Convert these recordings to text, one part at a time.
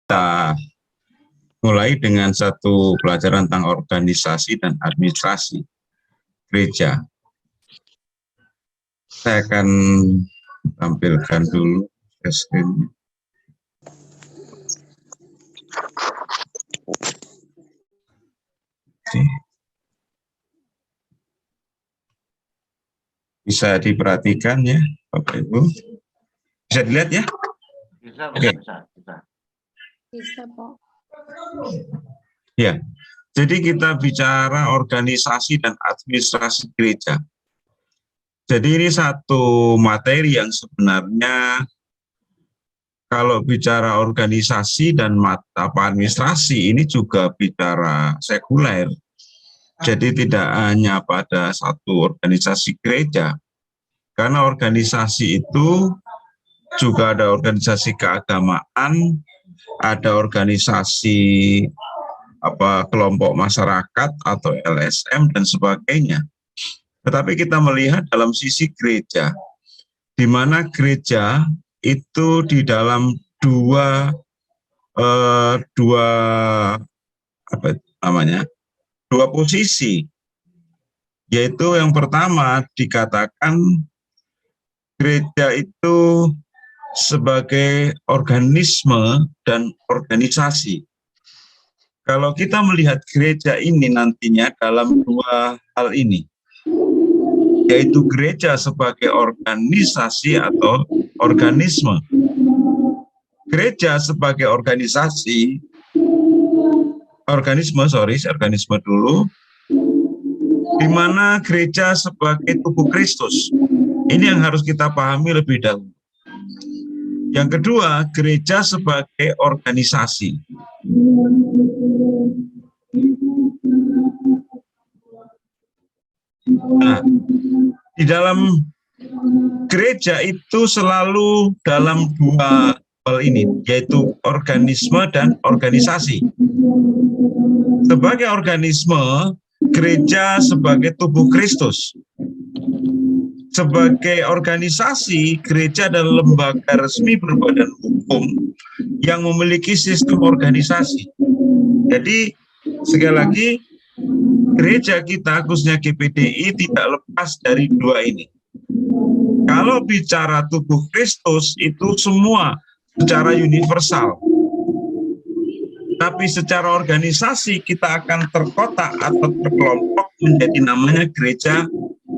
kita mulai dengan satu pelajaran tentang organisasi dan administrasi gereja. Saya akan tampilkan dulu screen. Bisa diperhatikan ya, Bapak Ibu. Bisa dilihat ya? Bisa, Oke. Bisa, Pak. Ya, jadi kita bicara organisasi dan administrasi gereja. Jadi ini satu materi yang sebenarnya kalau bicara organisasi dan administrasi ini juga bicara sekuler. Jadi tidak hanya pada satu organisasi gereja, karena organisasi itu juga ada organisasi keagamaan, ada organisasi kelompok masyarakat atau LSM dan sebagainya. Tetapi kita melihat dalam sisi gereja, di mana gereja itu di dalam dua posisi, yaitu yang pertama dikatakan gereja itu sebagai organisme dan organisasi. Kalau kita melihat gereja ini nantinya dalam dua hal ini, yaitu gereja sebagai organisasi atau organisme. Gereja sebagai organisme dulu, di mana gereja sebagai tubuh Kristus. Ini yang harus kita pahami lebih dahulu. Yang kedua, gereja sebagai organisasi. Nah, di dalam gereja itu selalu dalam dua hal ini, yaitu organisme dan organisasi. Sebagai organisme, gereja sebagai tubuh Kristus. Sebagai organisasi, gereja adalah lembaga resmi berbadan hukum yang memiliki sistem organisasi. Jadi, sekali lagi, gereja kita, khususnya GPDI, tidak lepas dari dua ini. Kalau bicara tubuh Kristus, itu semua secara universal. Tapi secara organisasi, kita akan terkotak atau terkelompok menjadi namanya Gereja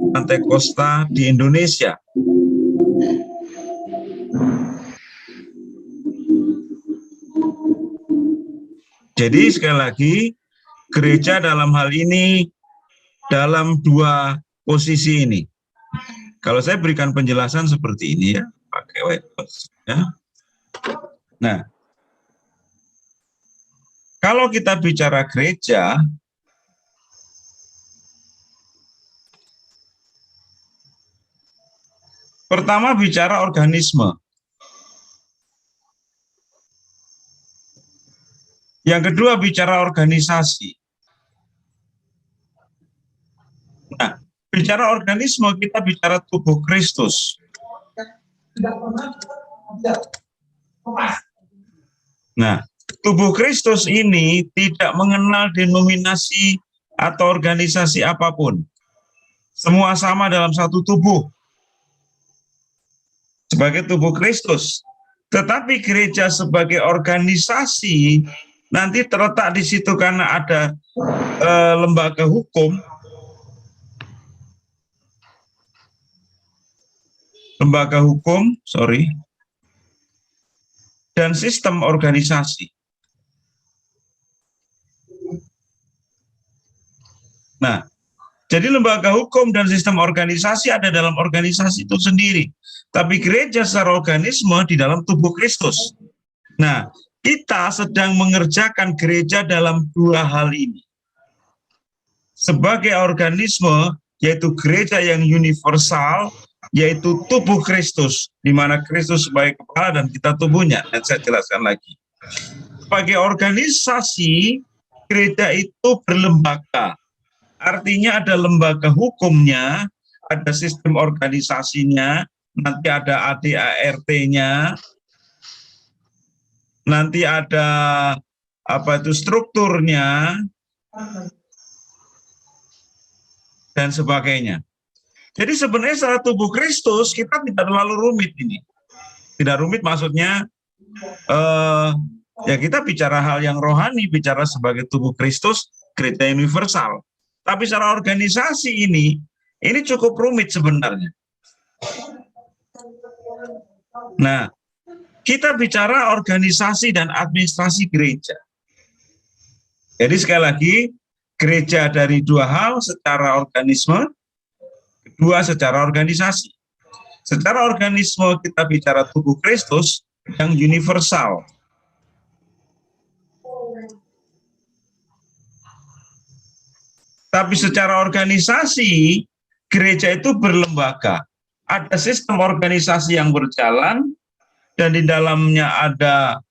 Pantekosta di Indonesia. Jadi sekali lagi, gereja dalam hal ini dalam dua posisi ini. Kalau saya berikan penjelasan seperti ini ya, pakai whiteboard ya. Nah, kalau kita bicara gereja, pertama bicara organisme. Yang kedua bicara organisasi. Nah, bicara organisme kita bicara tubuh Kristus. Nah, tubuh Kristus ini tidak mengenal denominasi atau organisasi apapun. Semua sama dalam satu tubuh. Sebagai tubuh Kristus. Tetapi gereja sebagai organisasi nanti terletak di situ karena ada lembaga hukum, dan sistem organisasi. Nah, jadi lembaga hukum dan sistem organisasi ada dalam organisasi itu sendiri. Tapi gereja secara organisme di dalam tubuh Kristus. Nah, kita sedang mengerjakan gereja dalam dua hal ini. Sebagai organisme, yaitu gereja yang universal, yaitu tubuh Kristus, di mana Kristus sebagai kepala dan kita tubuhnya. Dan saya jelaskan lagi. Sebagai organisasi, gereja itu berlembaga. Artinya ada lembaga hukumnya, ada sistem organisasinya, nanti ada ADART-nya. nanti ada strukturnya dan sebagainya. Jadi sebenarnya secara tubuh Kristus kita tidak terlalu rumit ini. Tidak rumit maksudnya ya kita bicara hal yang rohani, bicara sebagai tubuh Kristus, gereja universal. Tapi secara organisasi ini cukup rumit sebenarnya. Nah, kita bicara organisasi dan administrasi gereja. Jadi sekali lagi, gereja dari dua hal, secara organisme, kedua secara organisasi. Secara organisme kita bicara tubuh Kristus yang universal. Tapi secara organisasi, gereja itu berlembaga. Ada sistem organisasi yang berjalan, dan di dalamnya ada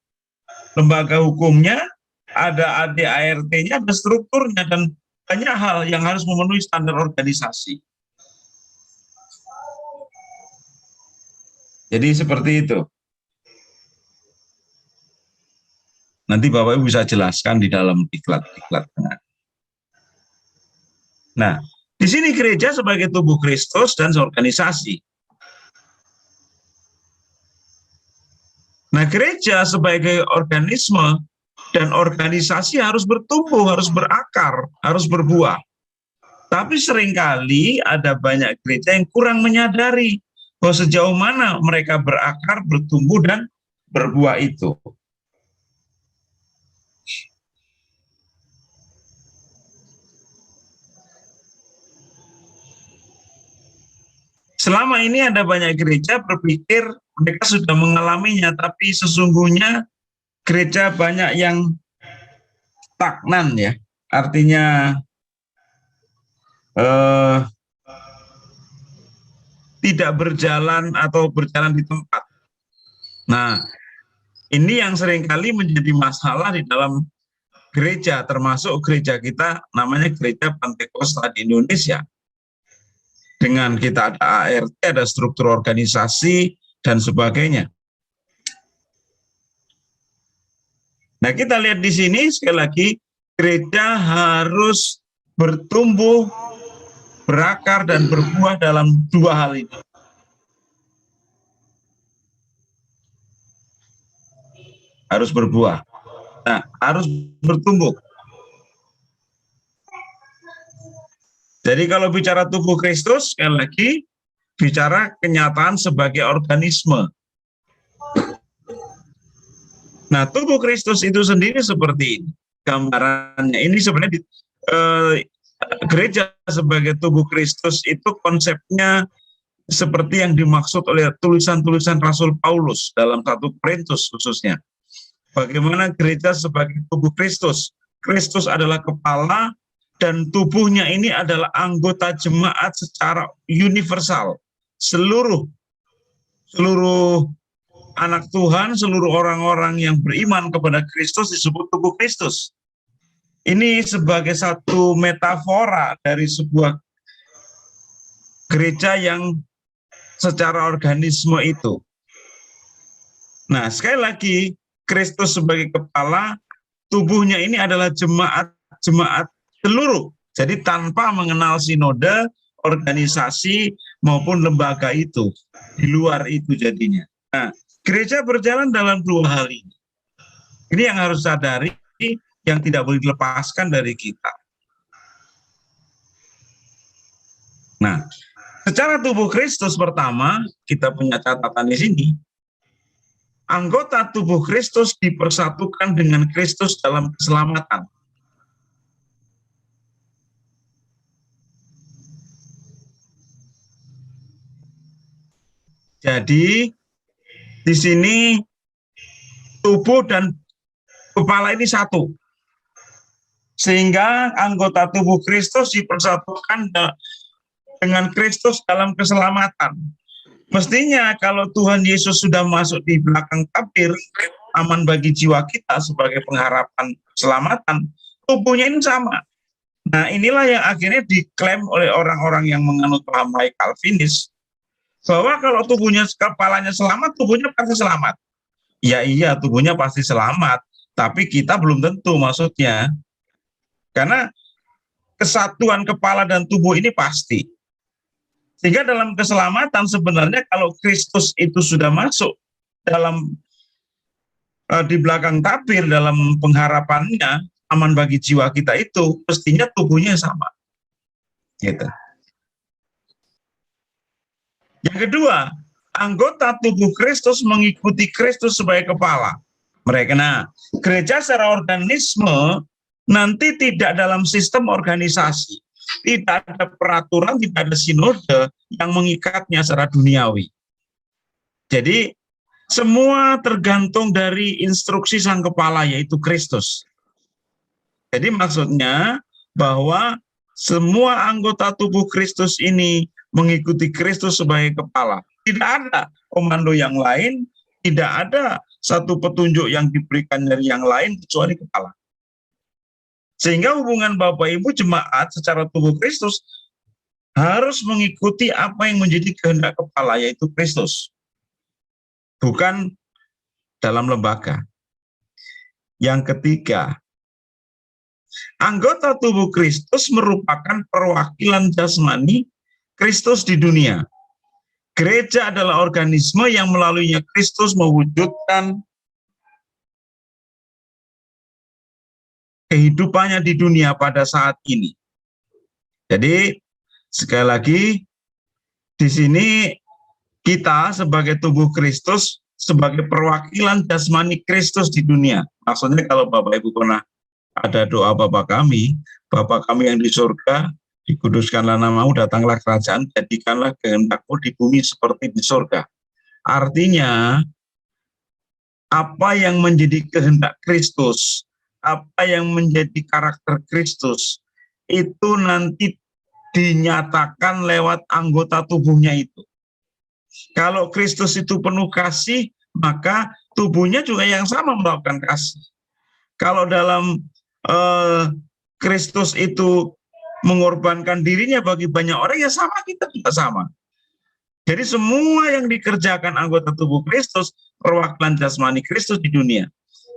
lembaga hukumnya, ada ADART-nya, ada strukturnya, dan banyak hal yang harus memenuhi standar organisasi. Jadi seperti itu. Nanti Bapak Ibu bisa jelaskan di dalam diklat-diklatnya. Nah, di sini gereja sebagai tubuh Kristus dan organisasi. Nah, gereja sebagai organisme dan organisasi harus bertumbuh, harus berakar, harus berbuah. Tapi seringkali ada banyak gereja yang kurang menyadari bahwa sejauh mana mereka berakar, bertumbuh, dan berbuah itu. Selama ini ada banyak gereja berpikir mereka sudah mengalaminya, tapi sesungguhnya gereja banyak yang stagnan ya, artinya tidak berjalan atau berjalan di tempat. Nah, ini yang seringkali menjadi masalah di dalam gereja, termasuk gereja kita namanya Gereja Pantekosta di Indonesia. Dengan kita ada ART, ada struktur organisasi, dan sebagainya. Nah, kita lihat di sini, sekali lagi, gereja harus bertumbuh, berakar, dan berbuah dalam dua hal ini. Harus berbuah. Nah, harus bertumbuh. Jadi kalau bicara tubuh Kristus, sekali lagi, bicara kenyataan sebagai organisme. Nah, tubuh Kristus itu sendiri seperti ini. Gambarannya ini sebenarnya gereja sebagai tubuh Kristus itu konsepnya seperti yang dimaksud oleh tulisan-tulisan Rasul Paulus dalam 1 Korintus khususnya. Bagaimana gereja sebagai tubuh Kristus. Kristus adalah kepala, dan tubuhnya ini adalah anggota jemaat secara universal. Seluruh anak Tuhan, seluruh orang-orang yang beriman kepada Kristus disebut tubuh Kristus. Ini sebagai satu metafora dari sebuah gereja yang secara organisme itu. Nah, sekali lagi, Kristus sebagai kepala, tubuhnya ini adalah jemaat seluruh. Jadi tanpa mengenal sinode, organisasi, maupun lembaga itu. Di luar itu jadinya. Nah, gereja berjalan dalam dua hal ini. Ini yang harus sadari, yang tidak boleh dilepaskan dari kita. Nah, secara tubuh Kristus pertama, kita punya catatan di sini. Anggota tubuh Kristus dipersatukan dengan Kristus dalam keselamatan. Jadi di sini tubuh dan kepala ini satu. Sehingga anggota tubuh Kristus dipersatukan dengan Kristus dalam keselamatan. Mestinya kalau Tuhan Yesus sudah masuk di belakang tabir, aman bagi jiwa kita sebagai pengharapan keselamatan, tubuhnya ini sama. Nah, inilah yang akhirnya diklaim oleh orang-orang yang menganut paham Calvinis, bahwa kalau tubuhnya, kepalanya selamat, tubuhnya pasti selamat. Ya iya, tubuhnya pasti selamat, tapi kita belum tentu maksudnya. Karena kesatuan kepala dan tubuh ini pasti. Sehingga dalam keselamatan sebenarnya kalau Kristus itu sudah masuk dalam di belakang tabir dalam pengharapannya aman bagi jiwa kita itu mestinya tubuhnya sama. Gitu. Yang kedua, anggota tubuh Kristus mengikuti Kristus sebagai kepala. Mereka, nah, gereja secara organisme nanti tidak dalam sistem organisasi, tidak ada peraturan, tidak ada sinode yang mengikatnya secara duniawi. Jadi semua tergantung dari instruksi sang kepala, yaitu Kristus. Jadi maksudnya bahwa semua anggota tubuh Kristus ini mengikuti Kristus sebagai kepala. Tidak ada komando yang lain, tidak ada satu petunjuk yang diberikan dari yang lain kecuali kepala. Sehingga hubungan Bapak Ibu jemaat secara tubuh Kristus harus mengikuti apa yang menjadi kehendak kepala, yaitu Kristus. Bukan dalam lembaga. Yang ketiga, anggota tubuh Kristus merupakan perwakilan jasmani Kristus di dunia. Gereja adalah organisme yang melaluinya Kristus mewujudkan kehidupannya di dunia pada saat ini. Jadi, sekali lagi, di sini kita sebagai tubuh Kristus, sebagai perwakilan jasmani Kristus di dunia. Maksudnya kalau Bapak Ibu pernah ada doa Bapa kami yang di surga, dikuduskanlah namamu, datanglah kerajaan, jadikanlah kehendakmu di bumi seperti di surga. Artinya, apa yang menjadi kehendak Kristus, apa yang menjadi karakter Kristus, itu nanti dinyatakan lewat anggota tubuhnya itu. Kalau Kristus itu penuh kasih, maka tubuhnya juga yang sama melakukan kasih. Kalau dalam Kristus itu mengorbankan dirinya bagi banyak orang, ya sama, kita juga sama. Jadi semua yang dikerjakan anggota tubuh Kristus, perwakilan jasmani Kristus di dunia.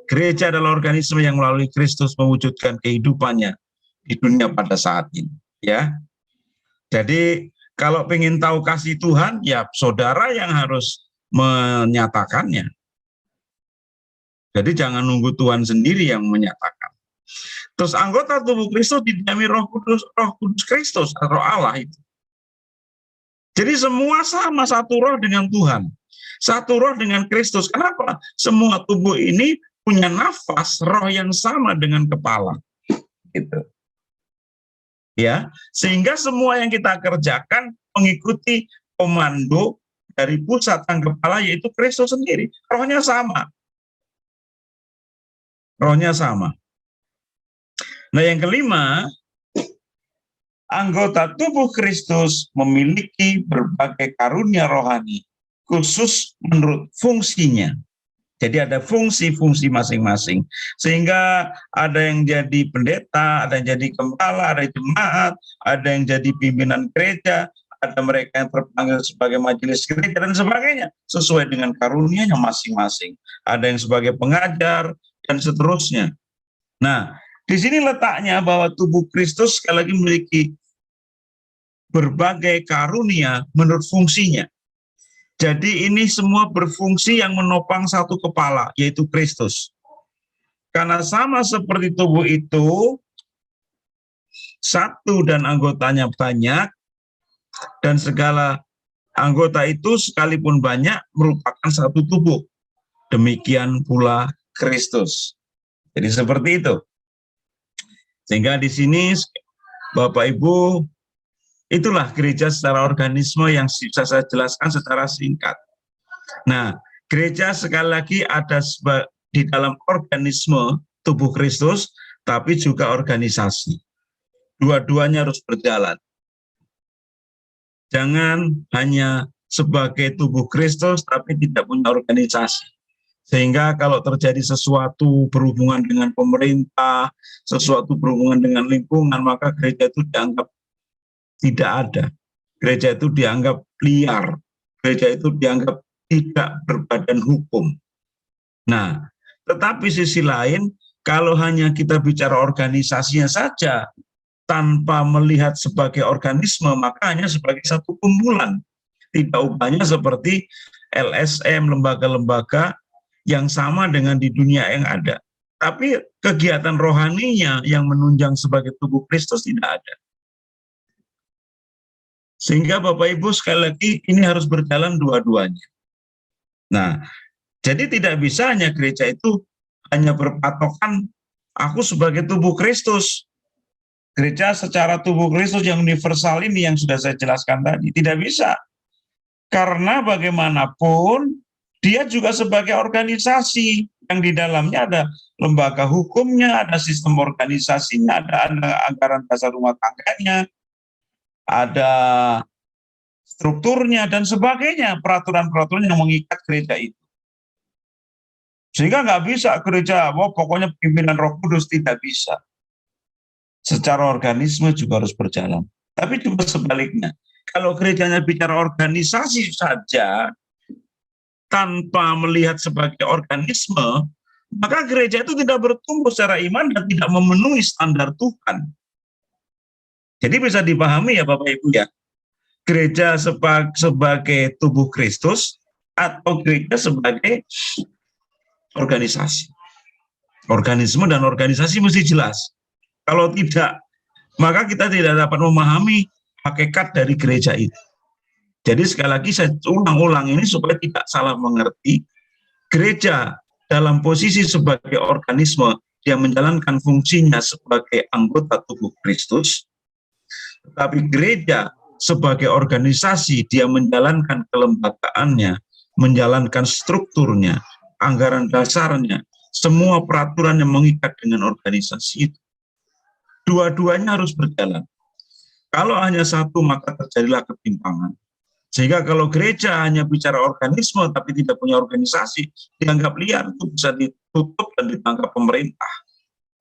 Gereja adalah organisme yang melalui Kristus mewujudkan kehidupannya di dunia pada saat ini. Ya, jadi kalau ingin tahu kasih Tuhan, ya saudara yang harus menyatakannya. Jadi jangan nunggu Tuhan sendiri yang menyatakan. Terus anggota tubuh Kristus didiami Roh Kudus Kristus atau Allah itu. Jadi semua sama, satu roh dengan Tuhan, satu roh dengan Kristus. Kenapa? Semua tubuh ini punya nafas roh yang sama dengan kepala. Gitu. Ya, sehingga semua yang kita kerjakan mengikuti komando dari pusat sang kepala, yaitu Kristus sendiri. Rohnya sama. Rohnya sama. Nah, yang kelima, anggota tubuh Kristus memiliki berbagai karunia rohani, khusus menurut fungsinya. Jadi ada fungsi-fungsi masing-masing. Sehingga ada yang jadi pendeta, ada yang jadi kepala, ada jemaat, ada yang jadi pimpinan gereja, ada mereka yang terpanggil sebagai majelis gereja, dan sebagainya. Sesuai dengan karunianya masing-masing. Ada yang sebagai pengajar, dan seterusnya. Nah, di sini letaknya bahwa tubuh Kristus sekali lagi memiliki berbagai karunia menurut fungsinya. Jadi ini semua berfungsi yang menopang satu kepala, yaitu Kristus. Karena sama seperti tubuh itu, satu dan anggotanya banyak, dan segala anggota itu sekalipun banyak merupakan satu tubuh. Demikian pula Kristus. Jadi seperti itu. Sehingga di sini Bapak Ibu, itulah gereja secara organisme yang bisa saya jelaskan secara singkat. Nah, gereja sekali lagi ada di dalam organisme tubuh Kristus, tapi juga organisasi. Dua-duanya harus berjalan. Jangan hanya sebagai tubuh Kristus, tapi tidak punya organisasi. Sehingga kalau terjadi sesuatu berhubungan dengan pemerintah, sesuatu berhubungan dengan lingkungan, maka gereja itu dianggap tidak ada. Gereja itu dianggap liar. Gereja itu dianggap tidak berbadan hukum. Nah, tetapi sisi lain, kalau hanya kita bicara organisasinya saja, tanpa melihat sebagai organisme, maka hanya sebagai satu kumpulan. Tidak ubahnya seperti LSM, lembaga-lembaga yang sama dengan di dunia yang ada. Tapi kegiatan rohaninya yang menunjang sebagai tubuh Kristus tidak ada. Sehingga Bapak Ibu sekali lagi ini harus berjalan dua-duanya. Nah, jadi tidak bisa hanya gereja itu hanya berpatokan aku sebagai tubuh Kristus. Gereja secara tubuh Kristus yang universal ini yang sudah saya jelaskan tadi tidak bisa. Karena bagaimanapun dia juga sebagai organisasi yang di dalamnya ada lembaga hukumnya, ada sistem organisasinya, ada anggaran dasar rumah tangganya, ada strukturnya dan sebagainya, peraturan-peraturan yang mengikat gereja itu. Sehingga nggak bisa gereja, pokoknya pimpinan Roh Kudus, tidak bisa. Secara organisme juga harus berjalan. Tapi juga sebaliknya, kalau gerejanya bicara organisasi saja, tanpa melihat sebagai organisme, maka gereja itu tidak bertumbuh secara iman dan tidak memenuhi standar Tuhan. Jadi bisa dipahami ya Bapak Ibu ya, gereja sebagai tubuh Kristus atau gereja sebagai organisasi. Organisme dan organisasi mesti jelas. Kalau tidak, maka kita tidak dapat memahami hakikat dari gereja itu. Jadi sekali lagi saya ulang-ulang ini supaya tidak salah mengerti, gereja dalam posisi sebagai organisme yang menjalankan fungsinya sebagai anggota tubuh Kristus, tetapi gereja sebagai organisasi dia menjalankan kelembagaannya, menjalankan strukturnya, anggaran dasarnya, semua peraturan yang mengikat dengan organisasi itu. Dua-duanya harus berjalan. Kalau hanya satu maka terjadilah ketimpangan. Sehingga kalau gereja hanya bicara organisme tapi tidak punya organisasi, dianggap liar, itu bisa ditutup dan ditangkap pemerintah.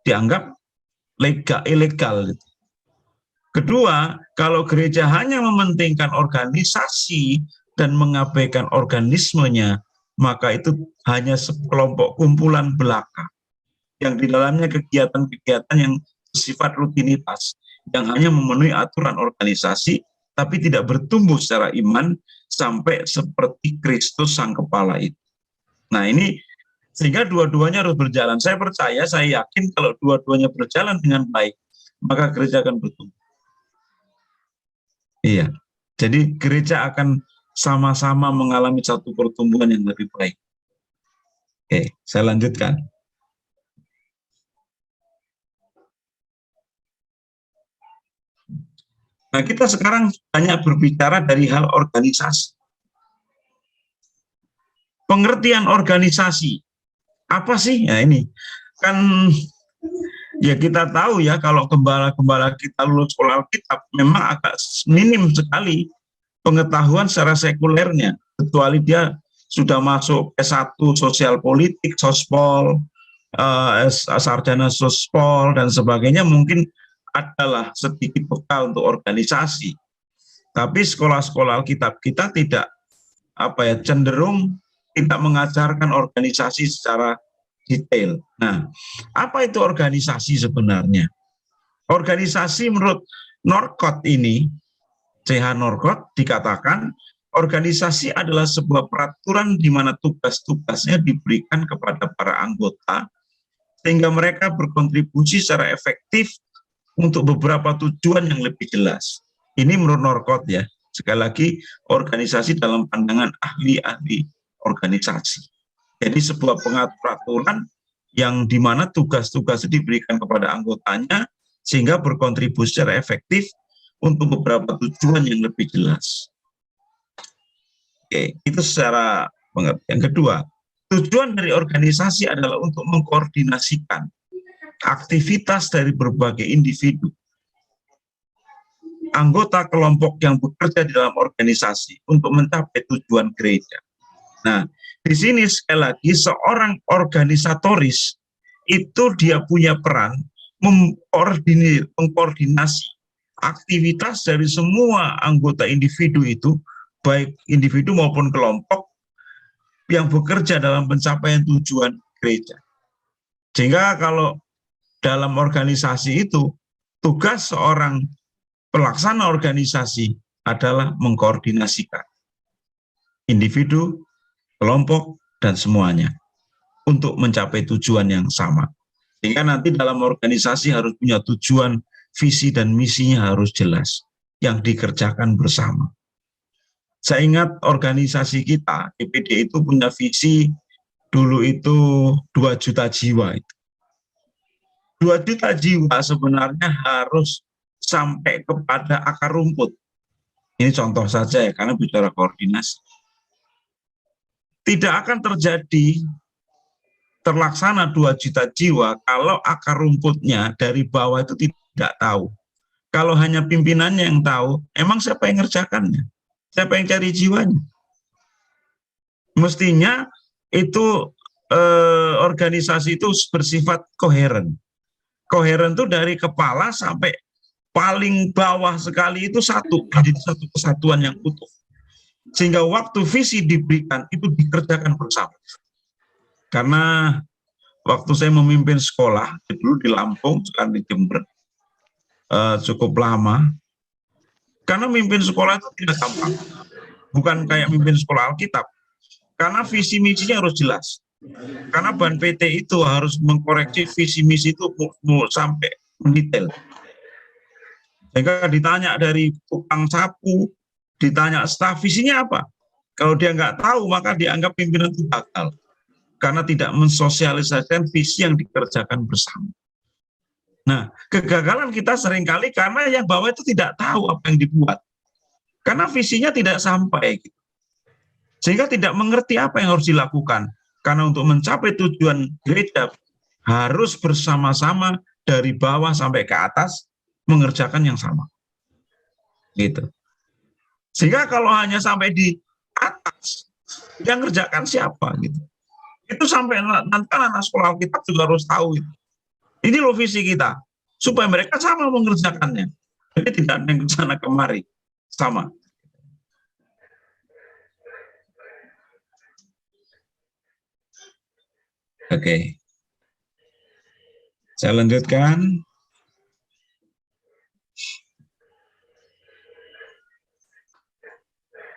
Dianggap ilegal. Kedua, kalau gereja hanya mementingkan organisasi dan mengabaikan organismenya, maka itu hanya sekelompok kumpulan belaka yang di dalamnya kegiatan-kegiatan yang bersifat rutinitas, yang hanya memenuhi aturan organisasi, tapi tidak bertumbuh secara iman sampai seperti Kristus sang kepala itu. Nah ini, sehingga dua-duanya harus berjalan. Saya percaya, saya yakin kalau dua-duanya berjalan dengan baik, maka gereja akan bertumbuh. Iya, jadi gereja akan sama-sama mengalami satu pertumbuhan yang lebih baik. Oke, saya lanjutkan. Nah, kita sekarang banyak berbicara dari hal organisasi. Pengertian organisasi, apa sih? Nah ini, kan ya kita tahu ya kalau gembala-gembala kita lulus sekolah Alkitab, memang agak minim sekali pengetahuan secara sekulernya, kecuali dia sudah masuk S1 sosial politik, sospol, sarjana sospol, dan sebagainya, mungkin adalah sedikit bekal untuk organisasi. Tapi sekolah-sekolah Alkitab kita tidak cenderung tidak mengajarkan organisasi secara detail. Nah, apa itu organisasi sebenarnya? Organisasi menurut Norcott ini, C.H. Norcott dikatakan organisasi adalah sebuah peraturan di mana tugas-tugasnya diberikan kepada para anggota sehingga mereka berkontribusi secara efektif untuk beberapa tujuan yang lebih jelas. Ini menurut Norcott ya. Sekali lagi, organisasi dalam pandangan ahli-ahli organisasi. Jadi sebuah peraturan yang di mana tugas-tugas diberikan kepada anggotanya sehingga berkontribusi secara efektif untuk beberapa tujuan yang lebih jelas. Oke, itu secara pengertian. Kedua, tujuan dari organisasi adalah untuk mengkoordinasikan aktivitas dari berbagai individu, anggota kelompok yang bekerja di dalam organisasi untuk mencapai tujuan gereja. Nah, di sini sekali lagi seorang organisatoris itu dia punya peran mengkoordinasi aktivitas dari semua anggota individu itu, baik individu maupun kelompok, yang bekerja dalam pencapaian tujuan gereja. Sehingga kalau dalam organisasi itu, tugas seorang pelaksana organisasi adalah mengkoordinasikan individu, kelompok, dan semuanya untuk mencapai tujuan yang sama. Sehingga nanti dalam organisasi harus punya tujuan, visi, dan misinya harus jelas, yang dikerjakan bersama. Saya ingat organisasi kita, DPD itu punya visi dulu itu 2 juta jiwa. 2 juta jiwa sebenarnya harus sampai kepada akar rumput. Ini contoh saja ya, karena bicara koordinasi. Tidak akan terjadi terlaksana 2 juta jiwa kalau akar rumputnya dari bawah itu tidak tahu. Kalau hanya pimpinannya yang tahu, emang siapa yang ngerjakannya? Siapa yang cari jiwanya? Mestinya itu organisasi itu bersifat koheren. Koheren itu dari kepala sampai paling bawah sekali itu satu, jadi satu kesatuan yang utuh. Sehingga waktu visi diberikan itu dikerjakan bersama. Karena waktu saya memimpin sekolah, dulu di Lampung, sekarang di Jember, cukup lama. Karena memimpin sekolah itu tidak gampang. Bukan kayak memimpin sekolah Alkitab. Karena visi misinya harus jelas. Karena Ban PT itu harus mengkoreksi visi misi itu sampai mendetail. Sehingga ditanya dari tukang sapu, ditanya staf, visinya apa? Kalau dia nggak tahu, maka dianggap pimpinan itu gagal. Karena tidak mensosialisasikan visi yang dikerjakan bersama. Nah, kegagalan kita seringkali karena yang bawah itu tidak tahu apa yang dibuat. Karena visinya tidak sampai. Sehingga tidak mengerti apa yang harus dilakukan. Karena untuk mencapai tujuan gereja, harus bersama-sama dari bawah sampai ke atas, mengerjakan yang sama. Gitu. Sehingga kalau hanya sampai di atas, yang ngerjakan siapa gitu. Itu sampai nanti anak sekolah kita juga harus tahu itu. Ini loh visi kita, supaya mereka sama mengerjakannya. Jadi tidak ada yang kesana kemari, sama. Oke. Saya lanjutkan.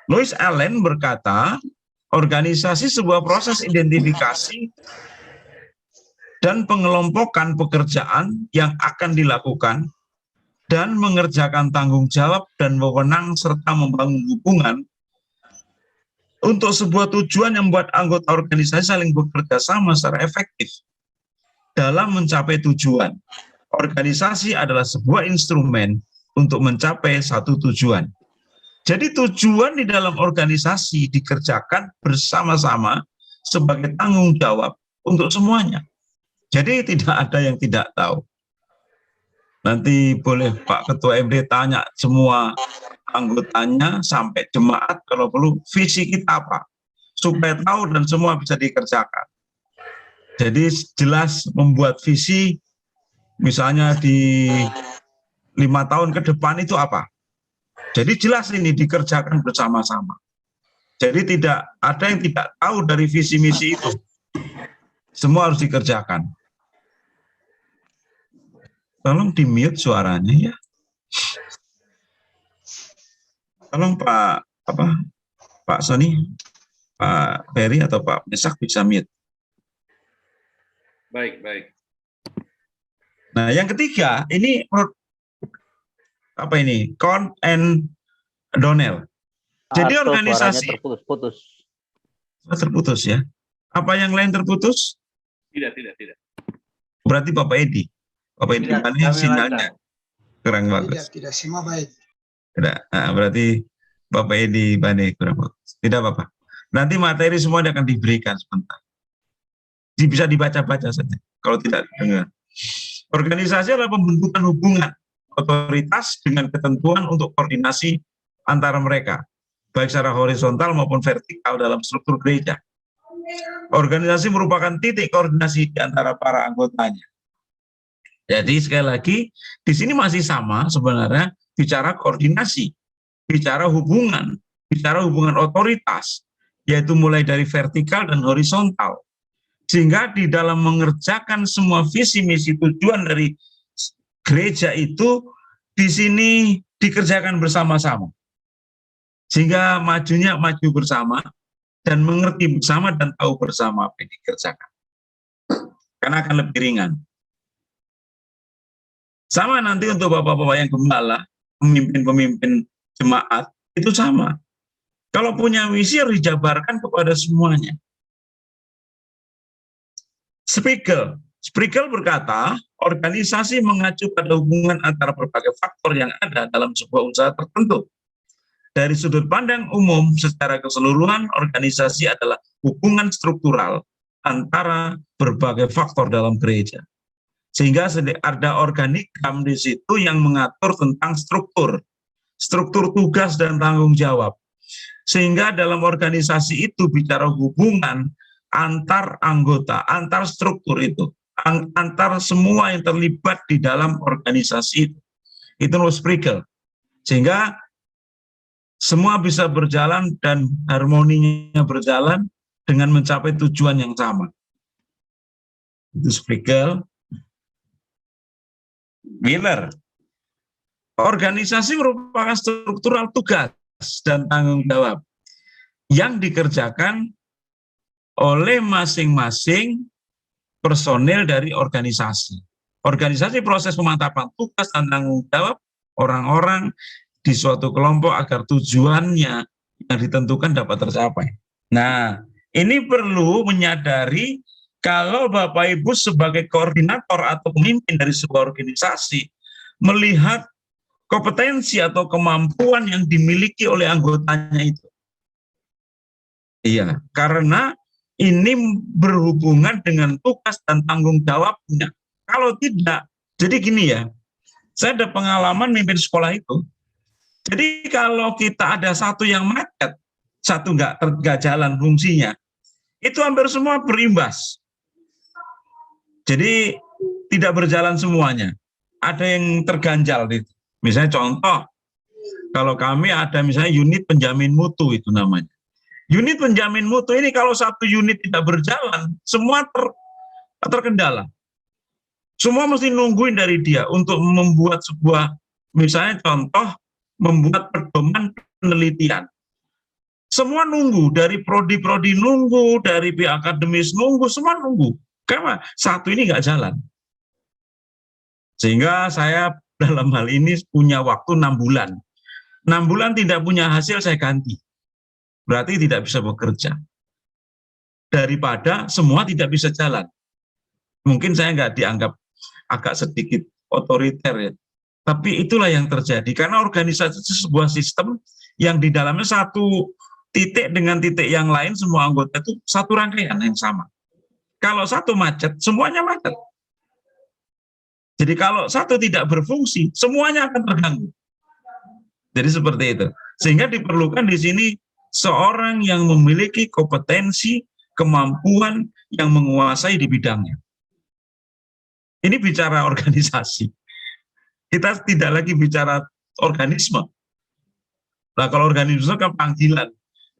Louis Allen berkata, organisasi sebuah proses identifikasi dan pengelompokan pekerjaan yang akan dilakukan dan mengerjakan tanggung jawab dan wewenang serta membangun hubungan untuk sebuah tujuan yang membuat anggota organisasi saling bekerja sama secara efektif dalam mencapai tujuan. Organisasi adalah sebuah instrumen untuk mencapai satu tujuan. Jadi tujuan di dalam organisasi dikerjakan bersama-sama sebagai tanggung jawab untuk semuanya. Jadi tidak ada yang tidak tahu. Nanti boleh Pak Ketua MD tanya semua anggotanya sampai jemaat kalau perlu visi kita apa. Supaya tahu dan semua bisa dikerjakan. Jadi jelas membuat visi misalnya di 5 tahun ke depan itu apa. Jadi jelas ini dikerjakan bersama-sama. Jadi tidak ada yang tidak tahu dari visi misi itu. Semua harus dikerjakan. Tolong di-mute suaranya ya. Tolong Pak Sony, Pak Ferry atau Pak Mesak bisa mute. Baik, baik. Nah, yang ketiga ini apa ini? Count and Donnell. Jadi Atau organisasi suaranya terputus-putus. Terputus ya. Apa yang lain terputus? Tidak. Berarti Bapak Edi. Bapak Edi Tidak, mana kami sinyalnya kurang bagus. Tidak semua baik. Tidak. Nah, berarti Bapak Edi Bane kurang bagus. Tidak apa-apa. Nanti materi semua akan diberikan sebentar. Bisa dibaca-baca saja kalau tidak dengar. Organisasi adalah pembentukan hubungan otoritas dengan ketentuan untuk koordinasi antara mereka, baik secara horizontal maupun vertikal dalam struktur gereja. Organisasi merupakan titik koordinasi di antara para anggotanya. Jadi sekali lagi, di sini masih sama sebenarnya bicara koordinasi, bicara hubungan otoritas, yaitu mulai dari vertikal dan horizontal. Sehingga di dalam mengerjakan semua visi misi tujuan dari gereja itu di sini dikerjakan bersama-sama. Sehingga majunya maju bersama dan mengerti bersama dan tahu bersama apa yang dikerjakan. Karena akan lebih ringan. Sama nanti untuk bapak-bapak yang gembala, pemimpin-pemimpin jemaat, itu sama. Kalau punya misi harus dijabarkan kepada semuanya. Sprigel berkata, organisasi mengacu pada hubungan antara berbagai faktor yang ada dalam sebuah usaha tertentu. Dari sudut pandang umum, secara keseluruhan, organisasi adalah hubungan struktural antara berbagai faktor dalam gereja. Sehingga ada organigram di situ yang mengatur tentang struktur tugas dan tanggung jawab. Sehingga dalam organisasi itu bicara hubungan antar anggota, antar struktur itu, antar semua yang terlibat di dalam organisasi itu. Itu Sprigel. Sehingga semua bisa berjalan dan harmoninya berjalan dengan mencapai tujuan yang sama. Itu Sprigel. Miller. Organisasi merupakan struktural tugas dan tanggung jawab yang dikerjakan oleh masing-masing personel dari organisasi. Organisasi proses pemantapan tugas dan tanggung jawab orang-orang di suatu kelompok agar tujuannya yang ditentukan dapat tercapai. Nah, ini perlu menyadari kalau Bapak Ibu sebagai koordinator atau pemimpin dari sebuah organisasi melihat kompetensi atau kemampuan yang dimiliki oleh anggotanya itu. Iya, karena ini berhubungan dengan tugas dan tanggung jawabnya. Kalau tidak, jadi gini ya, saya ada pengalaman mimpin sekolah itu. Jadi kalau kita ada satu yang macet, satu nggak jalan fungsinya, itu hampir semua berimbas. Jadi tidak berjalan semuanya. Ada yang terganjal gitu. Misalnya contoh, kalau kami ada misalnya unit penjamin mutu itu namanya. Unit penjamin mutu ini kalau satu unit tidak berjalan, semua terkendala. Semua mesti nungguin dari dia untuk membuat sebuah, misalnya contoh, membuat pedoman penelitian. Semua nunggu, dari prodi-prodi nunggu, dari pihak akademis nunggu, semua nunggu. Karena satu ini nggak jalan. Sehingga saya dalam hal ini punya waktu 6 bulan. 6 bulan tidak punya hasil, saya ganti. Berarti tidak bisa bekerja. Daripada semua tidak bisa jalan. Mungkin saya nggak dianggap agak sedikit otoriter ya. Tapi itulah yang terjadi. Karena organisasi itu sebuah sistem yang di dalamnya satu titik dengan titik yang lain, semua anggota itu satu rangkaian yang sama. Kalau satu macet, semuanya macet. Jadi kalau satu tidak berfungsi, semuanya akan terganggu. Jadi seperti itu. Sehingga diperlukan di sini seorang yang memiliki kompetensi, kemampuan yang menguasai di bidangnya. Ini bicara organisasi. Kita tidak lagi bicara organisme. Nah, kalau organisme kan panggilan.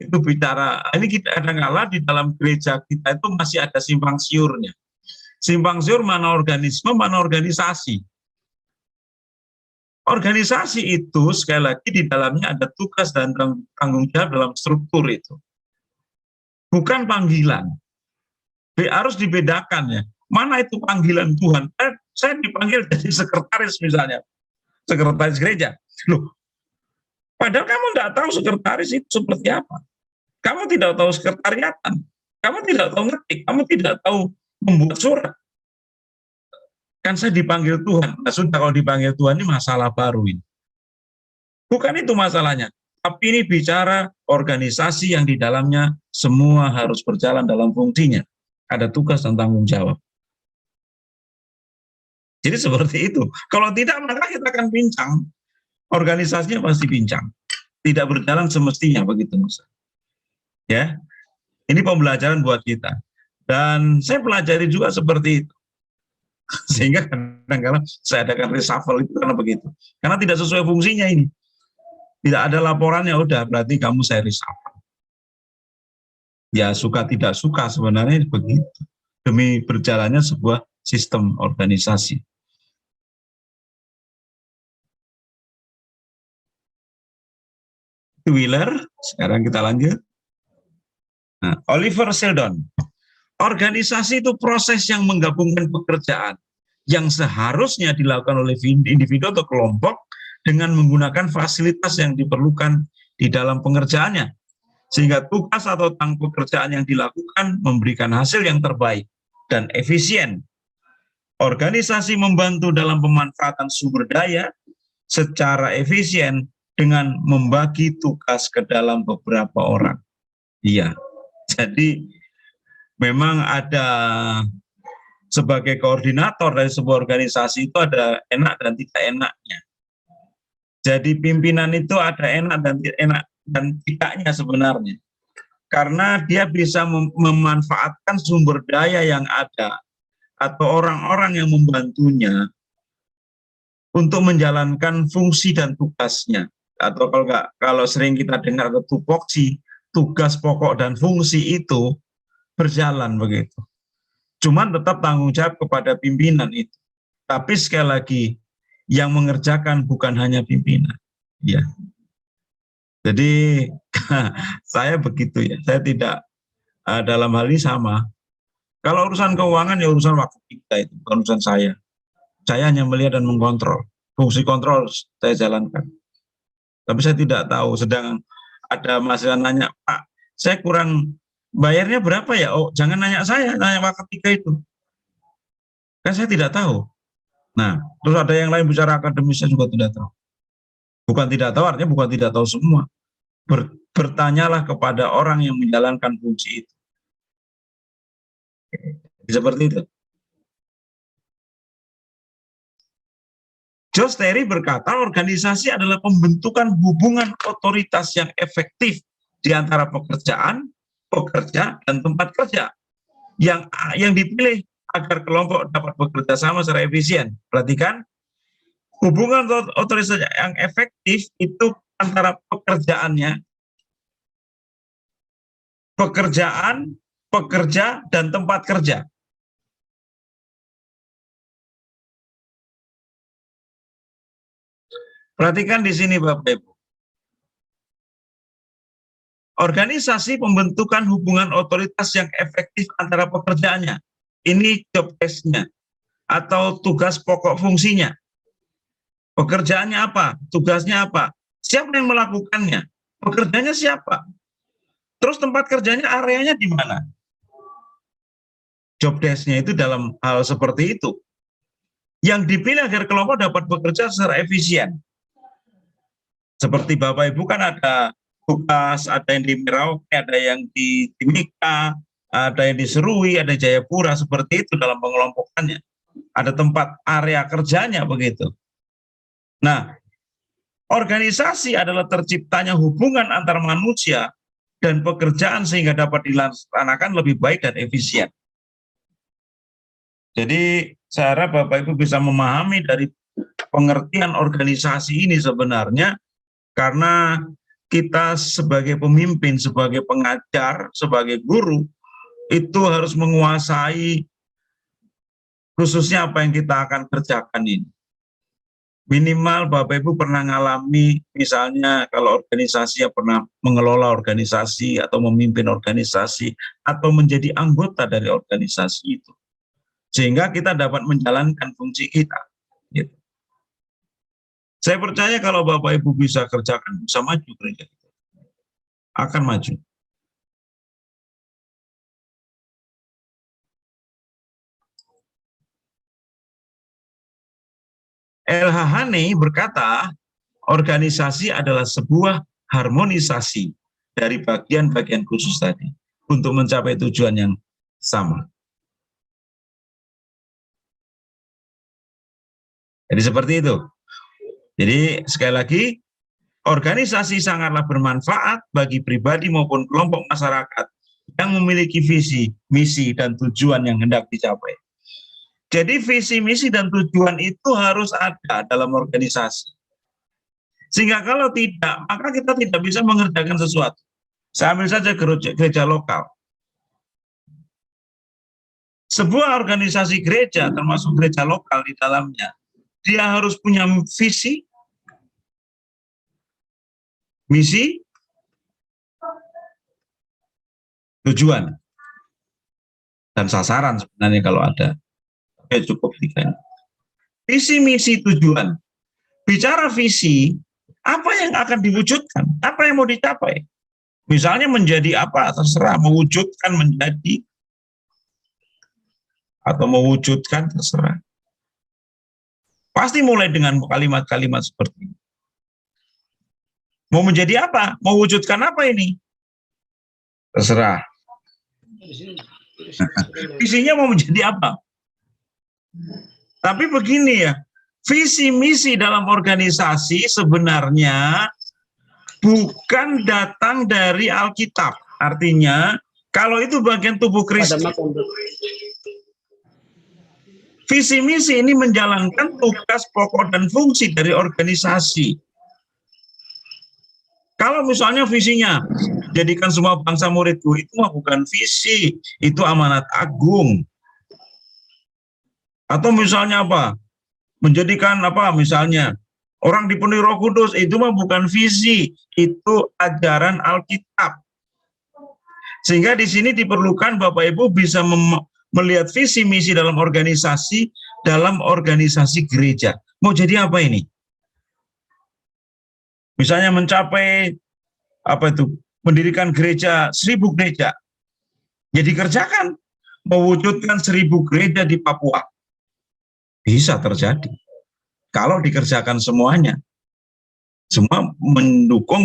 Itu bicara, ini kita kadang-kala di dalam gereja kita itu masih ada simpang siurnya. Simpang siur mana organisme, mana organisasi. Organisasi itu sekali lagi di dalamnya ada tugas dan tanggung jawab dalam struktur itu. Bukan panggilan. Harus dibedakan ya. Mana itu panggilan Tuhan? Saya dipanggil jadi sekretaris misalnya. Sekretaris gereja. Loh, padahal kamu nggak tahu sekretaris itu seperti apa. Kamu tidak tahu sekretariatan. Kamu tidak tahu ngetik. Kamu tidak tahu membuat surat. Kan saya dipanggil Tuhan. Nah, sudah kalau dipanggil Tuhan ini masalah baru ini. Bukan itu masalahnya. Tapi ini bicara organisasi yang di dalamnya semua harus berjalan dalam fungsinya. Ada tugas dan tanggung jawab. Jadi seperti itu. Kalau tidak maka kita akan pincang. Organisasinya pasti pincang. Tidak berjalan semestinya begitu. Ya, ini pembelajaran buat kita. Dan saya pelajari juga seperti itu. Sehingga kadang-kadang saya adakan reshuffle itu karena begitu. Karena tidak sesuai fungsinya ini. Tidak ada laporannya, udah berarti kamu saya reshuffle. Ya suka tidak suka sebenarnya begitu. Demi berjalannya sebuah sistem organisasi. Wheeler, sekarang kita lanjut. Nah, Oliver Sheldon. Organisasi itu proses yang menggabungkan pekerjaan yang seharusnya dilakukan oleh individu atau kelompok dengan menggunakan fasilitas yang diperlukan di dalam pengerjaannya. Sehingga tugas atau tanggung pekerjaan yang dilakukan memberikan hasil yang terbaik dan efisien. Organisasi membantu dalam pemanfaatan sumber daya secara efisien dengan membagi tugas ke dalam beberapa orang. Iya, jadi memang ada sebagai koordinator dari sebuah organisasi itu ada enak dan tidak enaknya. Jadi pimpinan itu ada enak dan tidaknya sebenarnya. Karena dia bisa memanfaatkan sumber daya yang ada atau orang-orang yang membantunya untuk menjalankan fungsi dan tugasnya. Atau kalau sering kita dengar ada tupoksi, tugas pokok dan fungsi itu berjalan begitu. Cuman tetap tanggung jawab kepada pimpinan itu. Tapi sekali lagi, yang mengerjakan bukan hanya pimpinan. Ya. Jadi saya begitu ya. Saya tidak dalam hal ini sama. Kalau urusan keuangan ya urusan waktu kita itu, bukan urusan saya. Saya hanya melihat dan mengkontrol. Fungsi kontrol saya jalankan. Tapi saya tidak tahu, sedang ada mahasiswa nanya, Pak, saya kurang bayarnya berapa ya? Oh, jangan nanya saya, nanya Pak ketika itu. Kan saya tidak tahu. Nah, terus ada yang lain bicara akademis, saya juga tidak tahu. Bukan tidak tahu, artinya bukan tidak tahu semua. Bertanyalah kepada orang yang menjalankan fungsi itu. Seperti itu. George Terry berkata, organisasi adalah pembentukan hubungan otoritas yang efektif di antara pekerjaan, pekerja, dan tempat kerja yang dipilih agar kelompok dapat bekerja sama secara efisien. Perhatikan, hubungan otoritas yang efektif itu antara pekerjaan, pekerja, dan tempat kerja. Perhatikan di sini Bapak Ibu. Organisasi pembentukan hubungan otoritas yang efektif antara pekerjaannya. Ini job desk-nya atau tugas pokok fungsinya. Pekerjaannya apa? Tugasnya apa? Siapa yang melakukannya? Pekerjanya siapa? Terus tempat kerjanya, areanya di mana? Job desk-nya itu dalam hal seperti itu. Yang dipilih agar kelompok dapat bekerja secara efisien. Seperti Bapak Ibu kan ada tugas, ada yang di Merauke, ada yang di Timika, ada yang di Serui, ada Jayapura, seperti itu dalam pengelompokannya. Ada tempat area kerjanya begitu. Nah, organisasi adalah terciptanya hubungan antar manusia dan pekerjaan sehingga dapat dilaksanakan lebih baik dan efisien. Jadi saya harap Bapak Ibu bisa memahami dari pengertian organisasi ini sebenarnya, karena kita sebagai pemimpin, sebagai pengajar, sebagai guru, itu harus menguasai khususnya apa yang kita akan kerjakan ini. Minimal Bapak Ibu pernah mengalami, misalnya kalau organisasi ya pernah mengelola organisasi atau memimpin organisasi atau menjadi anggota dari organisasi itu. Sehingga kita dapat menjalankan fungsi kita. Gitu. Saya percaya kalau Bapak Ibu bisa kerjakan, bisa maju gereja kita. Akan maju. LH Haney berkata, organisasi adalah sebuah harmonisasi dari bagian-bagian khusus tadi untuk mencapai tujuan yang sama. Jadi seperti itu. Jadi sekali lagi, organisasi sangatlah bermanfaat bagi pribadi maupun kelompok masyarakat yang memiliki visi, misi, dan tujuan yang hendak dicapai. Jadi visi, misi, dan tujuan itu harus ada dalam organisasi. Sehingga kalau tidak, maka kita tidak bisa mengerjakan sesuatu. Saya ambil saja gereja lokal. Sebuah organisasi gereja, termasuk gereja lokal di dalamnya, dia harus punya visi, misi, tujuan, dan sasaran sebenarnya kalau ada. Oke, cukup 3. Visi, misi, tujuan. Bicara visi, apa yang akan diwujudkan? Apa yang mau dicapai? Misalnya menjadi apa, terserah. Mewujudkan menjadi, atau mewujudkan, terserah. Pasti mulai dengan kalimat-kalimat seperti ini. Mau menjadi apa? Mewujudkan apa ini? Terserah. Visinya mau menjadi apa? Tapi begini ya, visi misi dalam organisasi sebenarnya bukan datang dari Alkitab. Artinya, kalau itu bagian tubuh Kristus, visi misi ini menjalankan tugas pokok dan fungsi dari organisasi. Kalau misalnya visinya, jadikan semua bangsa muridku, itu mah bukan visi, itu amanat agung. Atau misalnya apa? Menjadikan apa? Misalnya orang dipenuhi Roh Kudus, itu mah bukan visi, itu ajaran Alkitab. Sehingga di sini diperlukan Bapak Ibu bisa melihat visi misi dalam organisasi gereja. Mau jadi apa ini? Misalnya mencapai apa itu? Mendirikan gereja 1000 gereja. Jadi kerjakan mewujudkan 1000 gereja di Papua. Bisa terjadi. Kalau dikerjakan semuanya. Semua mendukung,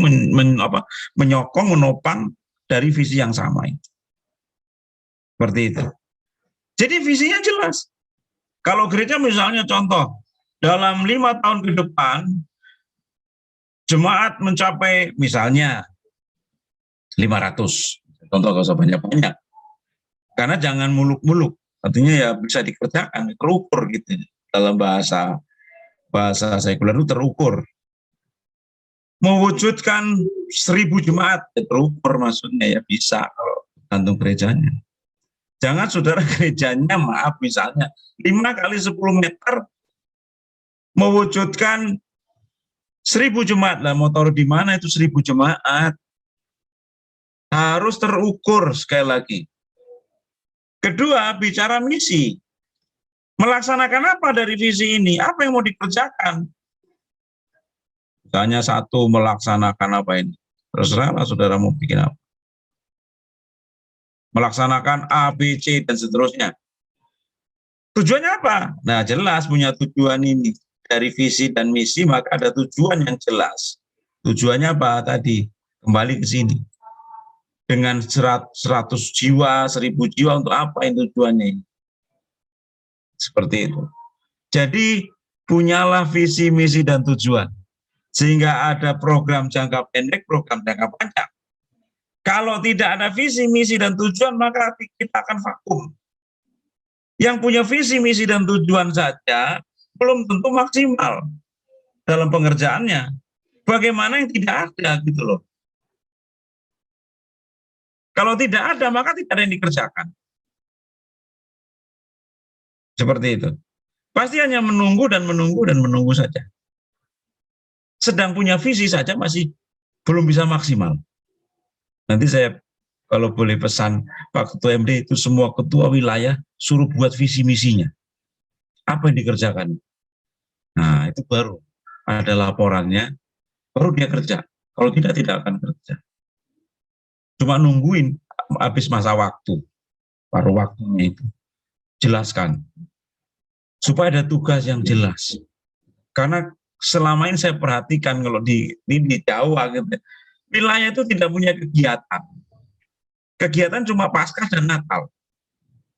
menyokong, menopang dari visi yang sama itu. Seperti itu. Jadi visinya jelas. Kalau gereja misalnya contoh, dalam 5 tahun ke depan, jemaat mencapai misalnya 500. Contoh gak usah banyak-banyak. Karena jangan muluk-muluk. Artinya ya bisa dikerjakan, terukur gitu. Dalam bahasa sekuler itu terukur. Mewujudkan 1000 jemaat, terukur maksudnya ya bisa kalau gantung gerejanya. Jangan saudara gerejanya maaf misalnya 5 kali 10 meter mewujudkan 1000 jemaat. Lah mau taruh di mana itu 1000 jemaat? Harus terukur sekali lagi. Kedua, bicara misi. Melaksanakan apa dari visi ini? Apa yang mau dikerjakan? Misalnya 1, melaksanakan apa ini? Terserahlah saudara mau bikin apa. Melaksanakan A, B, C, dan seterusnya. Tujuannya apa? Nah, jelas punya tujuan ini. Dari visi dan misi, maka ada tujuan yang jelas. Tujuannya apa tadi? Kembali ke sini. Dengan 100 jiwa, 1000 jiwa, untuk apa ini tujuannya? Seperti itu. Jadi, punyalah visi, misi, dan tujuan. Sehingga ada program jangka pendek, program jangka panjang. Kalau tidak ada visi, misi, dan tujuan, maka kita akan vakum. Yang punya visi, misi, dan tujuan saja belum tentu maksimal dalam pengerjaannya. Bagaimana yang tidak ada gitu loh. Kalau tidak ada, maka tidak ada yang dikerjakan. Seperti itu. Pasti hanya menunggu dan menunggu dan menunggu saja. Sedang punya visi saja masih belum bisa maksimal. Nanti saya kalau boleh pesan Pak Ketua MD itu semua ketua wilayah suruh buat visi misinya. Apa yang dikerjakan? Nah, itu baru ada laporannya, baru dia kerja. Kalau tidak akan kerja. Cuma nungguin habis masa waktu, paruh waktunya itu. Jelaskan. Supaya ada tugas yang jelas. Karena selama ini saya perhatikan kalau di Jawa gitu, wilayah itu tidak punya kegiatan. Kegiatan cuma Paskah dan Natal.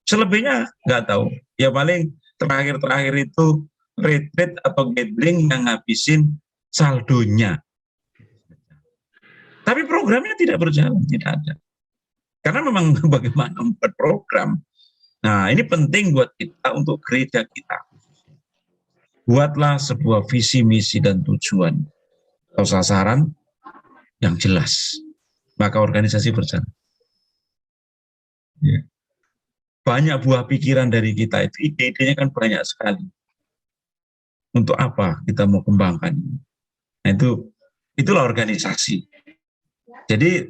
Selebihnya nggak tahu. Ya paling terakhir itu retreat atau gathering yang ngabisin saldonya. Tapi programnya tidak berjalan, tidak ada. Karena memang bagaimana membuat program. Nah, ini penting buat kita untuk gereja kita. Buatlah sebuah visi, misi, dan tujuan atau sasaran yang jelas. Maka organisasi berjalan. Ya. banyak buah pikiran dari kita itu, ide-idenya kan banyak sekali. Untuk apa kita mau kembangkan? Nah, itulah organisasi. Jadi,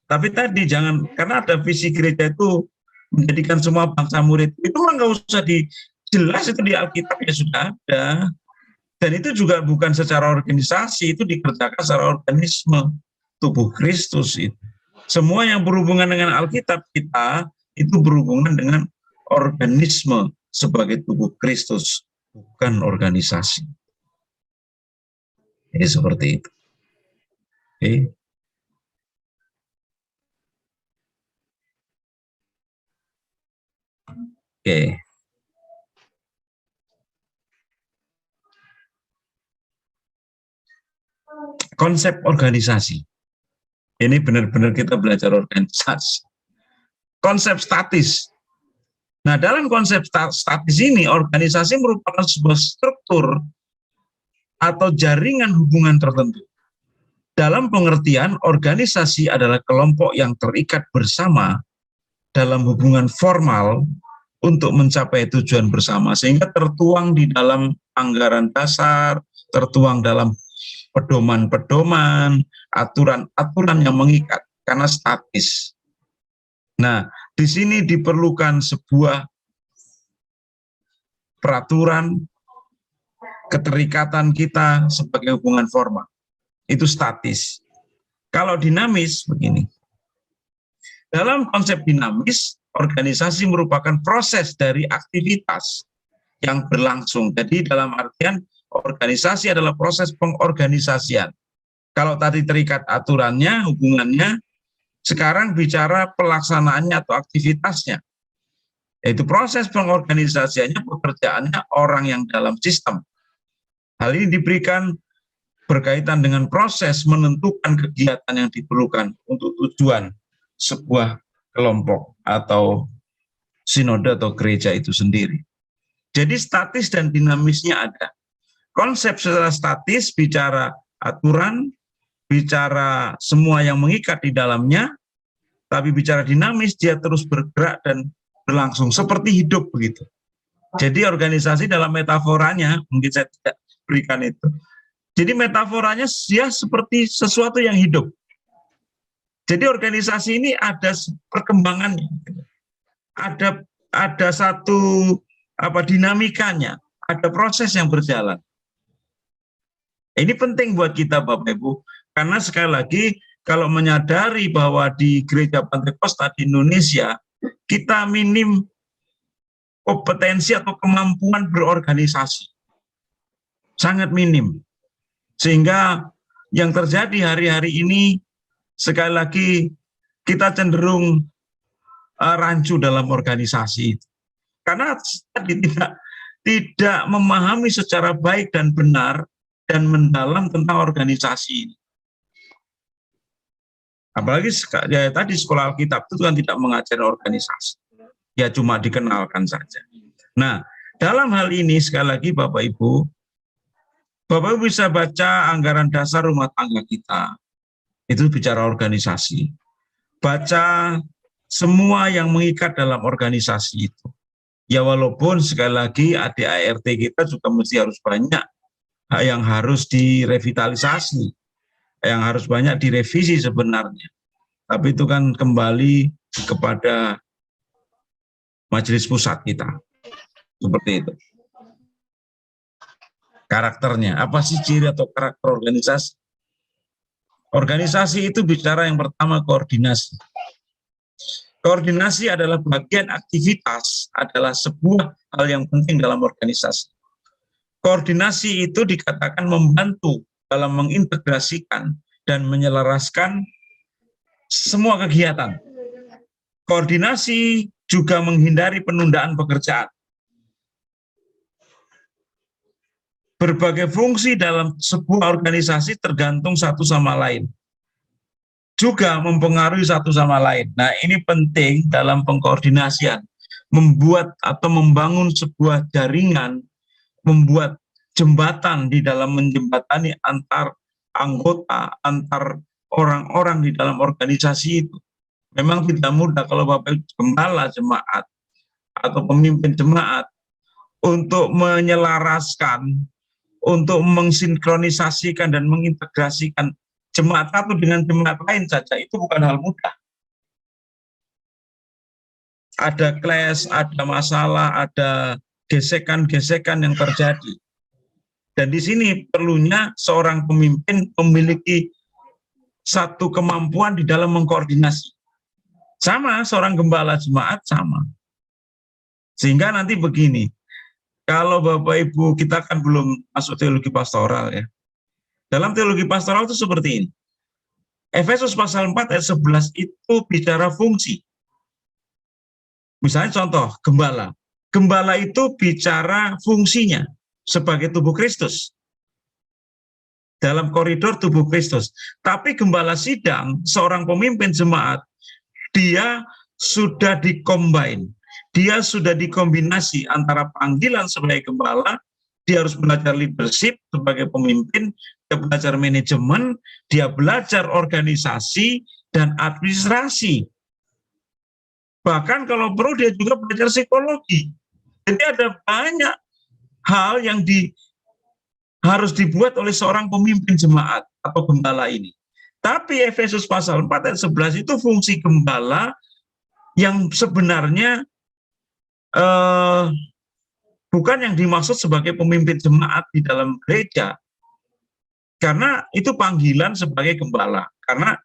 tapi tadi jangan, karena ada visi gereja itu menjadikan semua bangsa murid, itu nggak usah jelas itu di Alkitab ya sudah ada. Dan itu juga bukan secara organisasi, itu dikerjakan secara organisme tubuh Kristus itu. Semua yang berhubungan dengan Alkitab kita itu berhubungan dengan organisme sebagai tubuh Kristus, bukan organisasi. Jadi seperti itu. Oke. Oke. Konsep organisasi. Ini benar-benar kita belajar organisasi. Konsep statis. Nah, dalam konsep statis ini, organisasi merupakan sebuah struktur atau jaringan hubungan tertentu. Dalam pengertian, organisasi adalah kelompok yang terikat bersama dalam hubungan formal untuk mencapai tujuan bersama, sehingga tertuang di dalam anggaran dasar, tertuang dalam pedoman-pedoman, aturan-aturan yang mengikat, karena statis. Nah, di sini diperlukan sebuah peraturan, keterikatan kita sebagai hubungan formal. Itu statis. Kalau dinamis, begini. Dalam konsep dinamis, organisasi merupakan proses dari aktivitas yang berlangsung. Jadi dalam artian, organisasi adalah proses pengorganisasian. Kalau tadi terikat aturannya, hubungannya, sekarang bicara pelaksanaannya atau aktivitasnya. Yaitu proses pengorganisasiannya, pekerjaannya orang yang dalam sistem. Hal ini diberikan berkaitan dengan proses menentukan kegiatan yang diperlukan untuk tujuan sebuah kelompok atau sinode atau gereja itu sendiri. Jadi statis dan dinamisnya ada. Konsep secara statis bicara aturan, bicara semua yang mengikat di dalamnya, tapi bicara dinamis dia terus bergerak dan berlangsung seperti hidup begitu. Jadi organisasi dalam metaforanya, mungkin saya tidak berikan itu. Jadi metaforanya dia seperti sesuatu yang hidup. Jadi organisasi ini ada perkembangannya, ada satu dinamikanya, ada proses yang berjalan. Ini penting buat kita Bapak Ibu, karena sekali lagi kalau menyadari bahwa di Gereja Pantekosta di Indonesia kita minim kompetensi atau kemampuan berorganisasi, sangat minim, sehingga yang terjadi hari-hari ini sekali lagi kita cenderung rancu dalam organisasi, karena tadi tidak memahami secara baik dan benar dan mendalam tentang organisasi ini. Apalagi ya, tadi sekolah Alkitab itu kan tidak mengajari organisasi, ya cuma dikenalkan saja. Nah, dalam hal ini sekali lagi Bapak Ibu bisa baca anggaran dasar rumah tangga kita, itu bicara organisasi. Baca semua yang mengikat dalam organisasi itu. Ya walaupun sekali lagi ADART kita juga mesti harus banyak yang harus direvitalisasi, yang harus banyak direvisi sebenarnya. Tapi itu kan kembali kepada majelis pusat kita. Seperti itu. Karakternya, apa sih ciri atau karakter organisasi? Organisasi itu bicara yang pertama koordinasi. Koordinasi adalah bagian aktivitas, adalah sebuah hal yang penting dalam organisasi. Koordinasi itu dikatakan membantu dalam mengintegrasikan dan menyelaraskan semua kegiatan. Koordinasi juga menghindari penundaan pekerjaan. Berbagai fungsi dalam sebuah organisasi tergantung satu sama lain, juga mempengaruhi satu sama lain. Nah, ini penting dalam pengkoordinasian, membuat atau membangun sebuah jaringan, membuat jembatan di dalam menjembatani antar anggota, antar orang-orang di dalam organisasi itu. Memang tidak mudah kalau Bapak gembala jemaat, atau pemimpin jemaat untuk menyelaraskan, untuk mensinkronisasikan dan mengintegrasikan jemaat satu dengan jemaat lain saja, itu bukan hal mudah. Ada clash, ada masalah, ada gesekan-gesekan yang terjadi. Dan di sini perlunya seorang pemimpin memiliki satu kemampuan di dalam mengkoordinasi. Sama, seorang gembala jemaat sama. Sehingga nanti begini, kalau Bapak Ibu kita kan belum masuk teologi pastoral ya. Dalam teologi pastoral itu seperti ini. Efesus pasal 4 ayat 11 itu bicara fungsi. Misalnya contoh, gembala. Gembala itu bicara fungsinya sebagai tubuh Kristus. Dalam koridor tubuh Kristus. Tapi gembala sidang, seorang pemimpin jemaat, dia sudah dikombin. Dia sudah dikombinasi antara panggilan sebagai gembala, dia harus belajar leadership sebagai pemimpin, dia belajar manajemen, dia belajar organisasi dan administrasi. Bahkan kalau perlu dia juga belajar psikologi. Jadi ada banyak hal yang harus dibuat oleh seorang pemimpin jemaat atau gembala ini. Tapi Efesus pasal 4 ayat 11 itu fungsi gembala yang sebenarnya bukan yang dimaksud sebagai pemimpin jemaat di dalam gereja. Karena itu panggilan sebagai gembala. Karena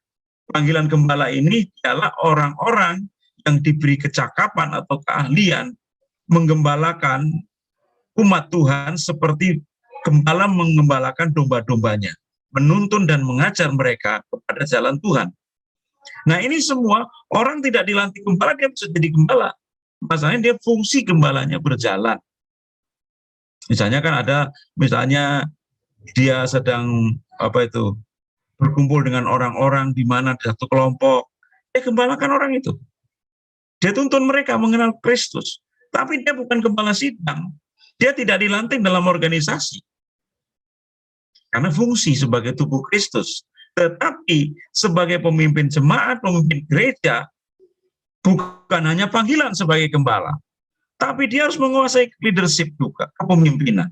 panggilan gembala ini adalah orang-orang yang diberi kecakapan atau keahlian menggembalakan umat Tuhan seperti gembala mengembalakan domba-dombanya, menuntun dan mengajar mereka kepada jalan Tuhan. Nah ini semua orang tidak dilantik gembala, dia bisa jadi gembala. Masalahnya dia fungsi gembalanya berjalan. Misalnya kan ada, misalnya dia sedang berkumpul dengan orang-orang di mana di satu kelompok, dia gembalakan orang itu. Dia tuntun mereka mengenal Kristus. Tapi dia bukan gembala sidang. Dia tidak dilantik dalam organisasi. Karena fungsi sebagai tubuh Kristus. Tetapi sebagai pemimpin jemaat, pemimpin gereja, bukan hanya panggilan sebagai gembala, tapi dia harus menguasai leadership juga, kepemimpinan.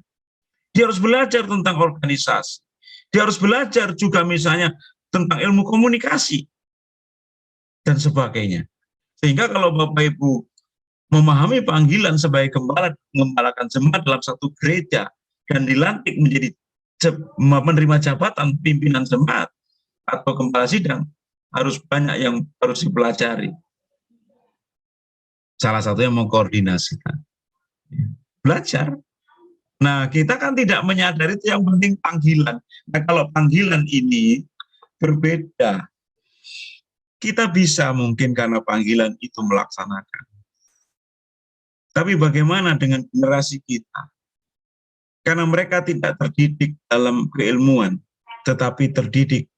Dia harus belajar tentang organisasi. Dia harus belajar juga misalnya tentang ilmu komunikasi dan sebagainya. Sehingga kalau Bapak Ibu memahami panggilan sebagai gembala, mengembalakan jemaat dalam satu gereja dan dilantik menjadi menerima jabatan pimpinan jemaat atau gembala sidang, harus banyak yang harus dipelajari. Salah satunya mengkoordinasikan. Belajar. Nah, kita kan tidak menyadari itu, yang penting panggilan. Nah, kalau panggilan ini berbeda, kita bisa mungkin karena panggilan itu melaksanakan. Tapi bagaimana dengan generasi kita? Karena mereka tidak terdidik dalam keilmuan, tetapi terdidik,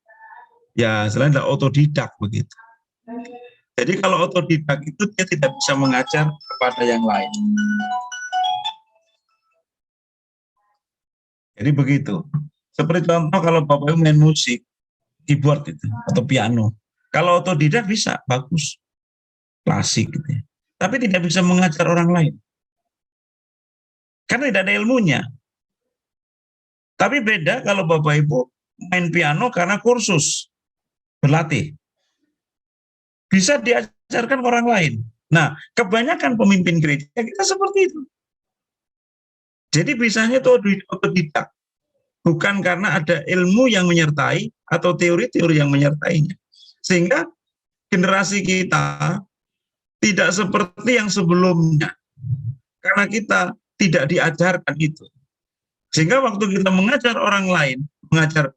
ya selain otodidak begitu. Jadi kalau otodidak itu dia tidak bisa mengajar kepada yang lain. Jadi begitu. Seperti contoh kalau Bapak Ibu main musik, keyboard itu atau piano. Kalau otodidak bisa, bagus. Klasik gitu ya. Tapi tidak bisa mengajar orang lain. Karena tidak ada ilmunya. Tapi beda kalau Bapak Ibu main piano karena kursus, berlatih. Bisa diajarkan orang lain. Nah, kebanyakan pemimpin gereja kita seperti itu. Jadi bisanya itu otodidak. Bukan karena ada ilmu yang menyertai atau teori-teori yang menyertainya. Sehingga generasi kita tidak seperti yang sebelumnya. Karena kita tidak diajarkan itu. Sehingga waktu kita mengajar orang lain, mengajar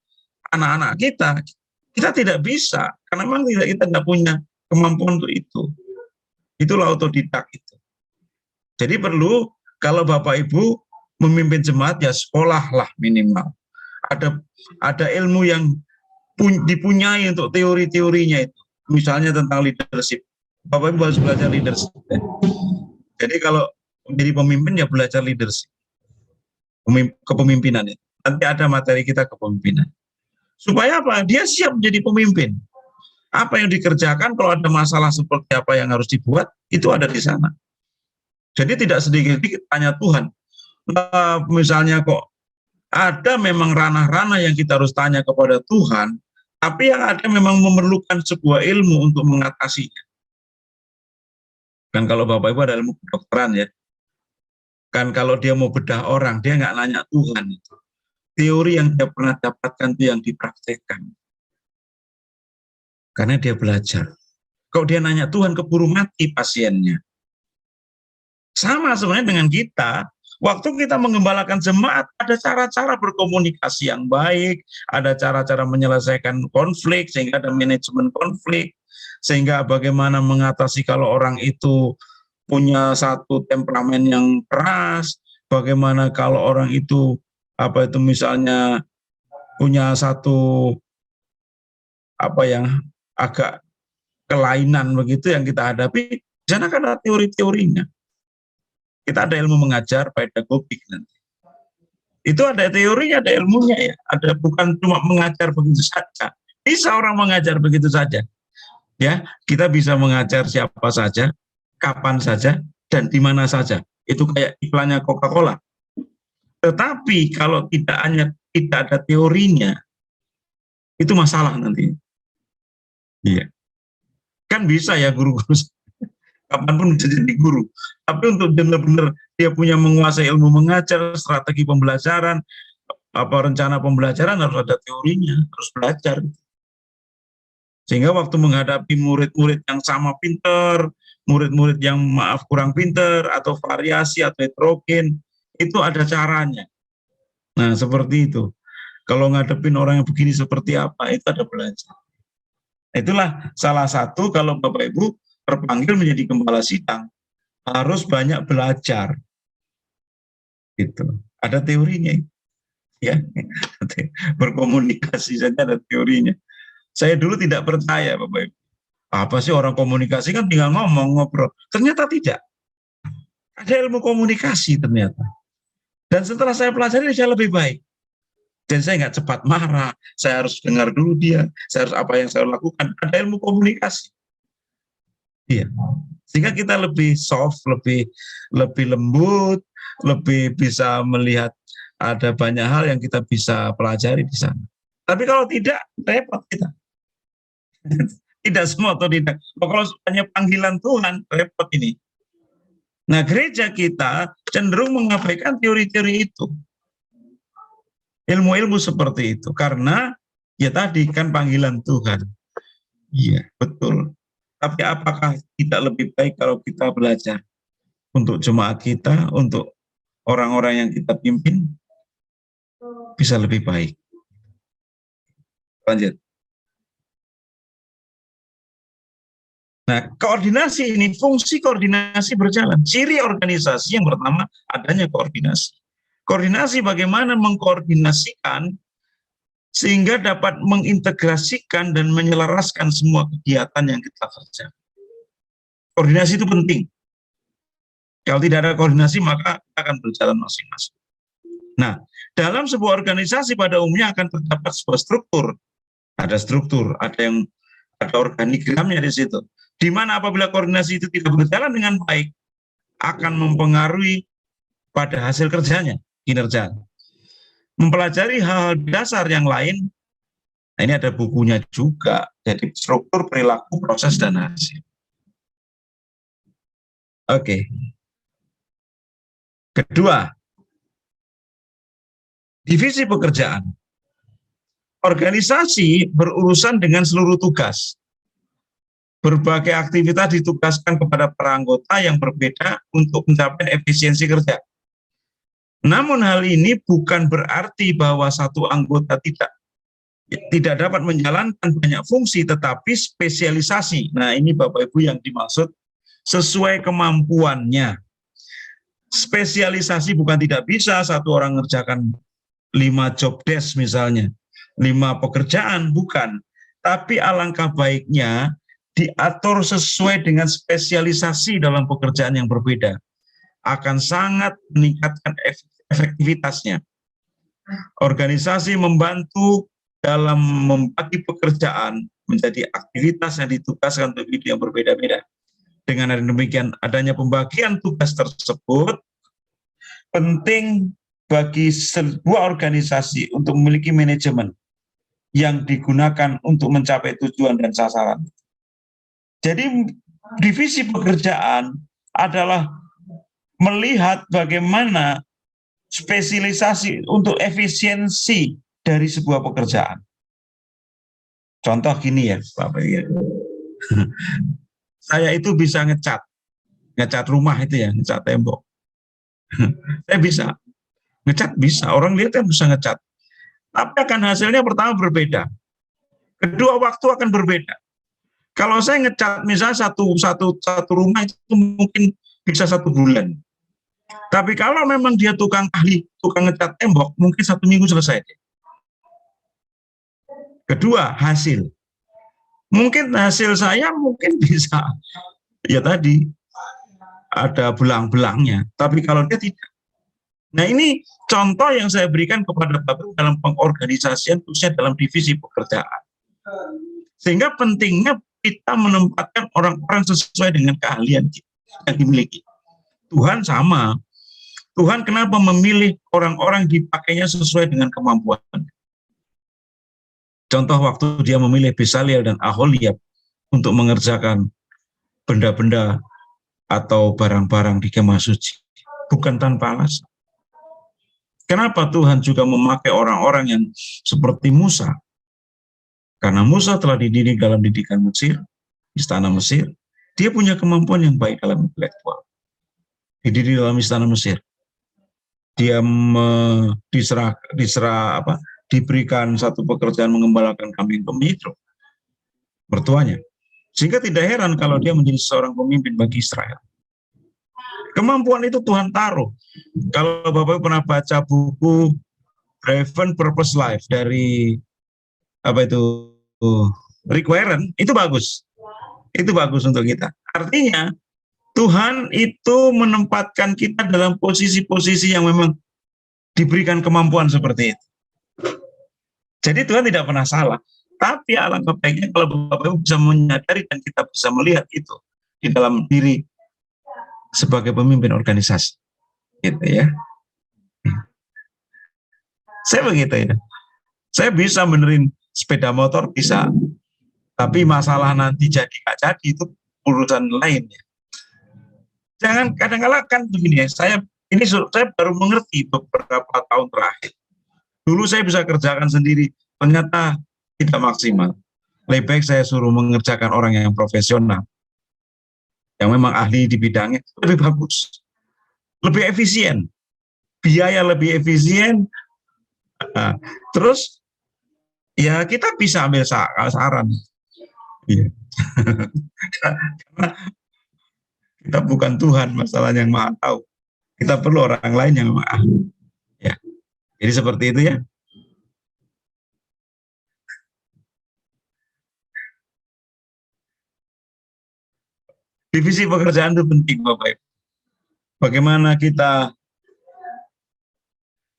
anak-anak kita tidak bisa. Karena memang kita tidak punya kemampuan untuk itu. Itulah otodidak itu. Jadi perlu kalau Bapak Ibu memimpin jemaat ya sekolahlah minimal. Ada ilmu yang dipunyai untuk teori-teorinya itu. Misalnya tentang leadership. Bapak Ibu harus belajar leadership. Jadi kalau menjadi pemimpin ya belajar leadership. Kepemimpinan itu. Nanti ada materi kita kepemimpinan. Supaya apa? Dia siap menjadi pemimpin. Apa yang dikerjakan, kalau ada masalah seperti apa yang harus dibuat, itu ada di sana. Jadi tidak sedikit-sedikit tanya Tuhan. Misalnya kok ada memang ranah-ranah yang kita harus tanya kepada Tuhan, tapi yang ada memang memerlukan sebuah ilmu untuk mengatasinya. Kan kalau Bapak Ibu ada ilmu kedokteran ya, kan kalau dia mau bedah orang, dia nggak nanya Tuhan itu. Teori yang dia pernah dapatkan itu yang dipraktekkan. Karena dia belajar. Kalau dia nanya Tuhan, keburu mati pasiennya. Sama sebenarnya dengan kita, waktu kita mengembalakan jemaat, ada cara-cara berkomunikasi yang baik, ada cara-cara menyelesaikan konflik, sehingga ada manajemen konflik, sehingga bagaimana mengatasi kalau orang itu punya satu temperamen yang keras, bagaimana kalau orang itu misalnya punya satu yang agak kelainan begitu yang kita hadapi. Di sana kan ada teori-teorinya. Kita ada ilmu mengajar, pedagogik nanti. Itu ada teorinya, ada ilmunya ya. Ada, bukan cuma mengajar begitu saja. Bisa orang mengajar begitu saja. Ya, kita bisa mengajar siapa saja, kapan saja, dan di mana saja. Itu kayak iklannya Coca-Cola. Tetapi kalau tidak ada teorinya, itu masalah nanti. Iya. Kan bisa ya guru-guru kapanpun bisa jadi guru. Tapi untuk benar-benar dia punya menguasai ilmu mengajar, strategi pembelajaran, rencana pembelajaran harus ada teorinya, harus belajar. Sehingga waktu menghadapi murid-murid yang sama pinter, murid-murid yang maaf kurang pinter, atau variasi atau heterogen, itu ada caranya. Nah, seperti itu. Kalau ngadepin orang yang begini seperti apa, itu ada belajar. Itulah salah satu kalau Bapak Ibu terpanggil menjadi gembala sidang, harus banyak belajar. Gitu. Ada teorinya. Ya. Berkomunikasi saja ada teorinya. Saya dulu tidak percaya, Bapak Ibu. Apa sih orang komunikasi kan tinggal ngomong, ngobrol. Ternyata tidak. Ada ilmu komunikasi ternyata. Dan setelah saya pelajari, saya lebih baik. Dan saya nggak cepat marah, saya harus dengar dulu dia, saya harus apa yang saya lakukan. Ada ilmu komunikasi. Iya. Sehingga kita lebih soft, lebih lembut, lebih bisa melihat ada banyak hal yang kita bisa pelajari di sana. Tapi kalau tidak, repot kita. Tidak semua atau tidak. Kalau hanya panggilan Tuhan, repot ini. Nah, gereja kita cenderung mengabaikan teori-teori itu. Ilmu-ilmu seperti itu. Karena, ya tadi kan panggilan Tuhan. Iya, betul. Tapi apakah tidak lebih baik kalau kita belajar? Untuk jemaat kita, untuk orang-orang yang kita pimpin, bisa lebih baik. Lanjut. Nah, koordinasi ini, fungsi koordinasi berjalan. Ciri organisasi yang pertama, adanya koordinasi. Koordinasi bagaimana mengkoordinasikan sehingga dapat mengintegrasikan dan menyelaraskan semua kegiatan yang kita kerjakan. Koordinasi itu penting. Kalau tidak ada koordinasi, maka akan berjalan masing-masing. Nah, dalam sebuah organisasi pada umumnya akan terdapat sebuah struktur. Ada struktur, ada organigramnya di situ. Di mana apabila koordinasi itu tidak berjalan dengan baik, akan mempengaruhi pada hasil kerjanya, kinerja. Mempelajari hal dasar yang lain, nah ini ada bukunya juga, jadi struktur, perilaku, proses, dan hasil. Oke. Kedua, divisi pekerjaan. Organisasi berurusan dengan seluruh tugas. Berbagai aktivitas ditugaskan kepada para anggota yang berbeda untuk mencapai efisiensi kerja. Namun hal ini bukan berarti bahwa satu anggota tidak dapat menjalankan banyak fungsi, tetapi spesialisasi. Nah, ini Bapak Ibu yang dimaksud sesuai kemampuannya. Spesialisasi bukan tidak bisa satu orang mengerjakan 5 job desk misalnya, 5 pekerjaan, bukan. Tapi alangkah baiknya diatur sesuai dengan spesialisasi dalam pekerjaan yang berbeda. Akan sangat meningkatkan efektivitasnya. Organisasi membantu dalam membagi pekerjaan menjadi aktivitas yang ditugaskan untuk bidang yang berbeda-beda. Dengan demikian, adanya pembagian tugas tersebut penting bagi sebuah organisasi untuk memiliki manajemen yang digunakan untuk mencapai tujuan dan sasaran. Jadi divisi pekerjaan adalah melihat bagaimana spesialisasi untuk efisiensi dari sebuah pekerjaan. Contoh gini ya, Bapak. Saya itu bisa ngecat rumah itu ya, ngecat tembok. Saya bisa ngecat, bisa. Orang lihat kan bisa ngecat. Tapi akan hasilnya pertama berbeda. Kedua, waktu akan berbeda. Kalau saya ngecat misalnya satu rumah itu mungkin bisa 1 bulan. Tapi kalau memang dia tukang ahli, tukang ngecat tembok, mungkin 1 minggu selesai. Kedua, hasil. Mungkin hasil saya mungkin bisa, ya tadi, ada belang-belangnya. Tapi kalau dia tidak. Nah, ini contoh yang saya berikan kepada Bapak dalam pengorganisasian, khususnya dalam divisi pekerjaan. Sehingga pentingnya kita menempatkan orang-orang sesuai dengan keahlian yang dimiliki. Tuhan sama. Tuhan kenapa memilih orang-orang dipakainya sesuai dengan kemampuan. Contoh waktu dia memilih Bezalel dan Aholiab untuk mengerjakan benda-benda atau barang-barang di kemah suci. Bukan tanpa alasan. Kenapa Tuhan juga memakai orang-orang yang seperti Musa? Karena Musa telah dididik dalam didikan Mesir, istana Mesir. Dia punya kemampuan yang baik dalam intelektual. Dididik dalam istana Mesir. Dia diberikan satu pekerjaan mengembalakan kambing ke Yitro, mertuanya. Sehingga tidak heran kalau dia menjadi seorang pemimpin bagi Israel. Kemampuan itu Tuhan taruh. Kalau Bapak pernah baca buku Driven Purpose Life dari Rick Warren, itu bagus. Itu bagus untuk kita. Artinya Tuhan itu menempatkan kita dalam posisi-posisi yang memang diberikan kemampuan seperti itu. Jadi Tuhan tidak pernah salah. Tapi alangkah baiknya kalau Bapak Ibu bisa menyadari dan kita bisa melihat itu di dalam diri sebagai pemimpin organisasi. Gitu ya. Saya begitu ya. Saya bisa benerin sepeda motor, bisa. Tapi masalah nanti jadi nggak jadi itu urusan lain ya. Jangan kadang-kadang kan begini ya, saya baru mengerti beberapa tahun terakhir. Dulu saya bisa kerjakan sendiri, ternyata tidak maksimal. Lebih baik saya suruh mengerjakan orang yang profesional, yang memang ahli di bidangnya, lebih bagus, lebih efisien, biaya lebih efisien. Terus ya kita bisa ambil saran. Ya. Karena kita bukan Tuhan, masalahnya yang maha tahu. Kita perlu orang lain yang memang ahli. Ya. Jadi seperti itu ya. Divisi pekerjaan itu penting, Bapak Ibu. Bagaimana kita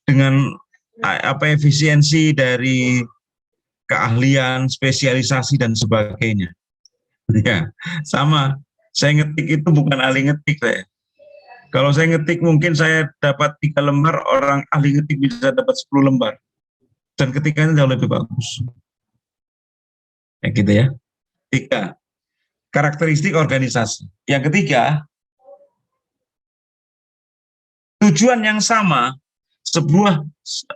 dengan efisiensi dari keahlian, spesialisasi dan sebagainya. Ya, sama. Saya ngetik itu bukan ahli ngetik saya. Kalau saya ngetik mungkin saya dapat 3 lembar, orang ahli ngetik bisa dapat 10 lembar. Dan ketikanya jauh lebih bagus. Ya gitu ya. 3. Karakteristik organisasi. Yang ketiga, tujuan yang sama,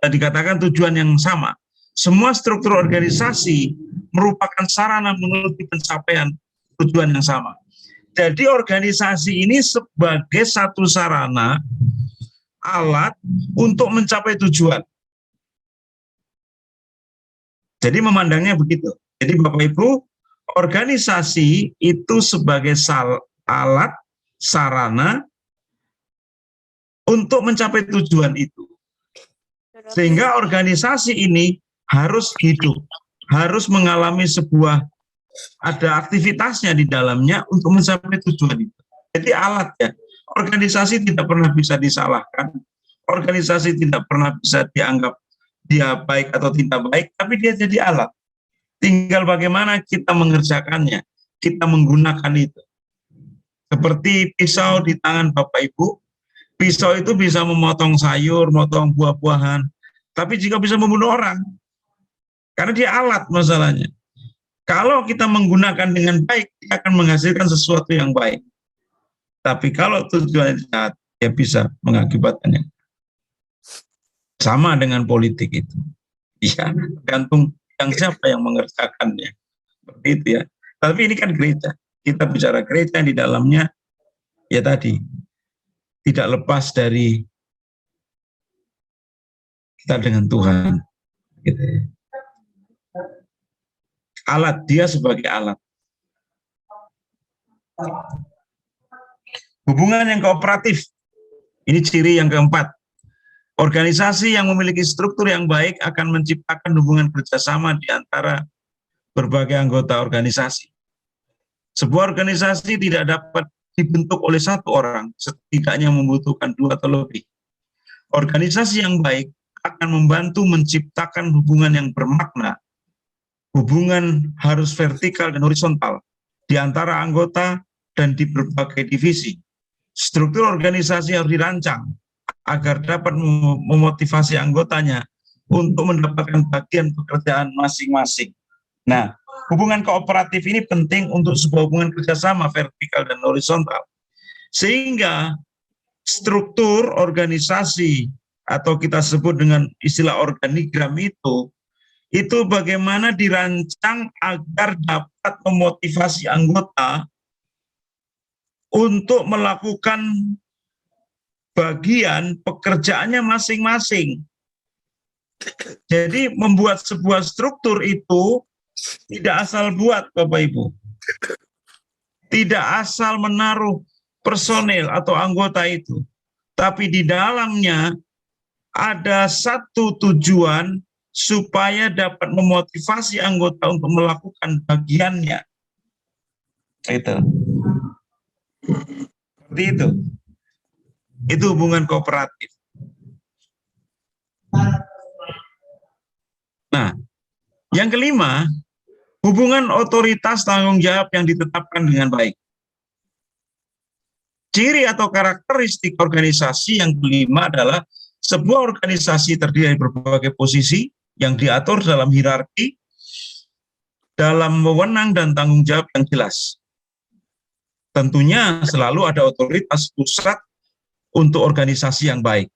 dikatakan tujuan yang sama. Semua struktur organisasi merupakan sarana menuju pencapaian tujuan yang sama. Jadi organisasi ini sebagai satu sarana, alat untuk mencapai tujuan. Jadi memandangnya begitu. Jadi Bapak Ibu, organisasi itu sebagai alat, sarana untuk mencapai tujuan itu. Sehingga organisasi ini harus hidup, harus mengalami ada aktivitasnya di dalamnya untuk mencapai tujuan itu. Jadi alat ya. Organisasi tidak pernah bisa disalahkan. Organisasi tidak pernah bisa dianggap dia baik atau tidak baik, tapi dia jadi alat. Tinggal bagaimana kita mengerjakannya, kita menggunakan itu. Seperti pisau di tangan Bapak Ibu, pisau itu bisa memotong sayur, memotong buah-buahan, tapi jika bisa membunuh orang, karena dia alat masalahnya. Kalau kita menggunakan dengan baik, dia akan menghasilkan sesuatu yang baik. Tapi kalau tujuannya jahat, dia bisa mengakibatkannya. Sama dengan politik itu. Ya, tergantung yang siapa yang mengerjakannya. Seperti itu ya. Tapi ini kan gereja. Kita bicara gereja yang di dalamnya, ya tadi, tidak lepas dari kita dengan Tuhan. Gitu. Alat, dia sebagai alat. Hubungan yang kooperatif, ini ciri yang keempat. Organisasi yang memiliki struktur yang baik akan menciptakan hubungan kerjasama di antara berbagai anggota organisasi. Sebuah organisasi tidak dapat dibentuk oleh satu orang, setidaknya membutuhkan 2 atau lebih. Organisasi yang baik akan membantu menciptakan hubungan yang bermakna. Hubungan harus vertikal dan horizontal di antara anggota dan di berbagai divisi. Struktur organisasi harus dirancang agar dapat memotivasi anggotanya untuk mendapatkan bagian pekerjaan masing-masing. Nah, hubungan kooperatif ini penting untuk sebuah hubungan kerjasama vertikal dan horizontal. Sehingga struktur organisasi atau kita sebut dengan istilah organigram itu bagaimana dirancang agar dapat memotivasi anggota untuk melakukan bagian pekerjaannya masing-masing. Jadi membuat sebuah struktur itu tidak asal buat, Bapak Ibu. Tidak asal menaruh personel atau anggota itu. Tapi di dalamnya ada satu tujuan supaya dapat memotivasi anggota untuk melakukan bagiannya. Itu. Seperti itu. Itu hubungan kooperatif. Nah, yang kelima, hubungan otoritas tanggung jawab yang ditetapkan dengan baik. Ciri atau karakteristik organisasi yang kelima adalah sebuah organisasi terdiri dari berbagai posisi yang diatur dalam hierarki, dalam wewenang dan tanggung jawab yang jelas. Tentunya selalu ada otoritas pusat untuk organisasi yang baik.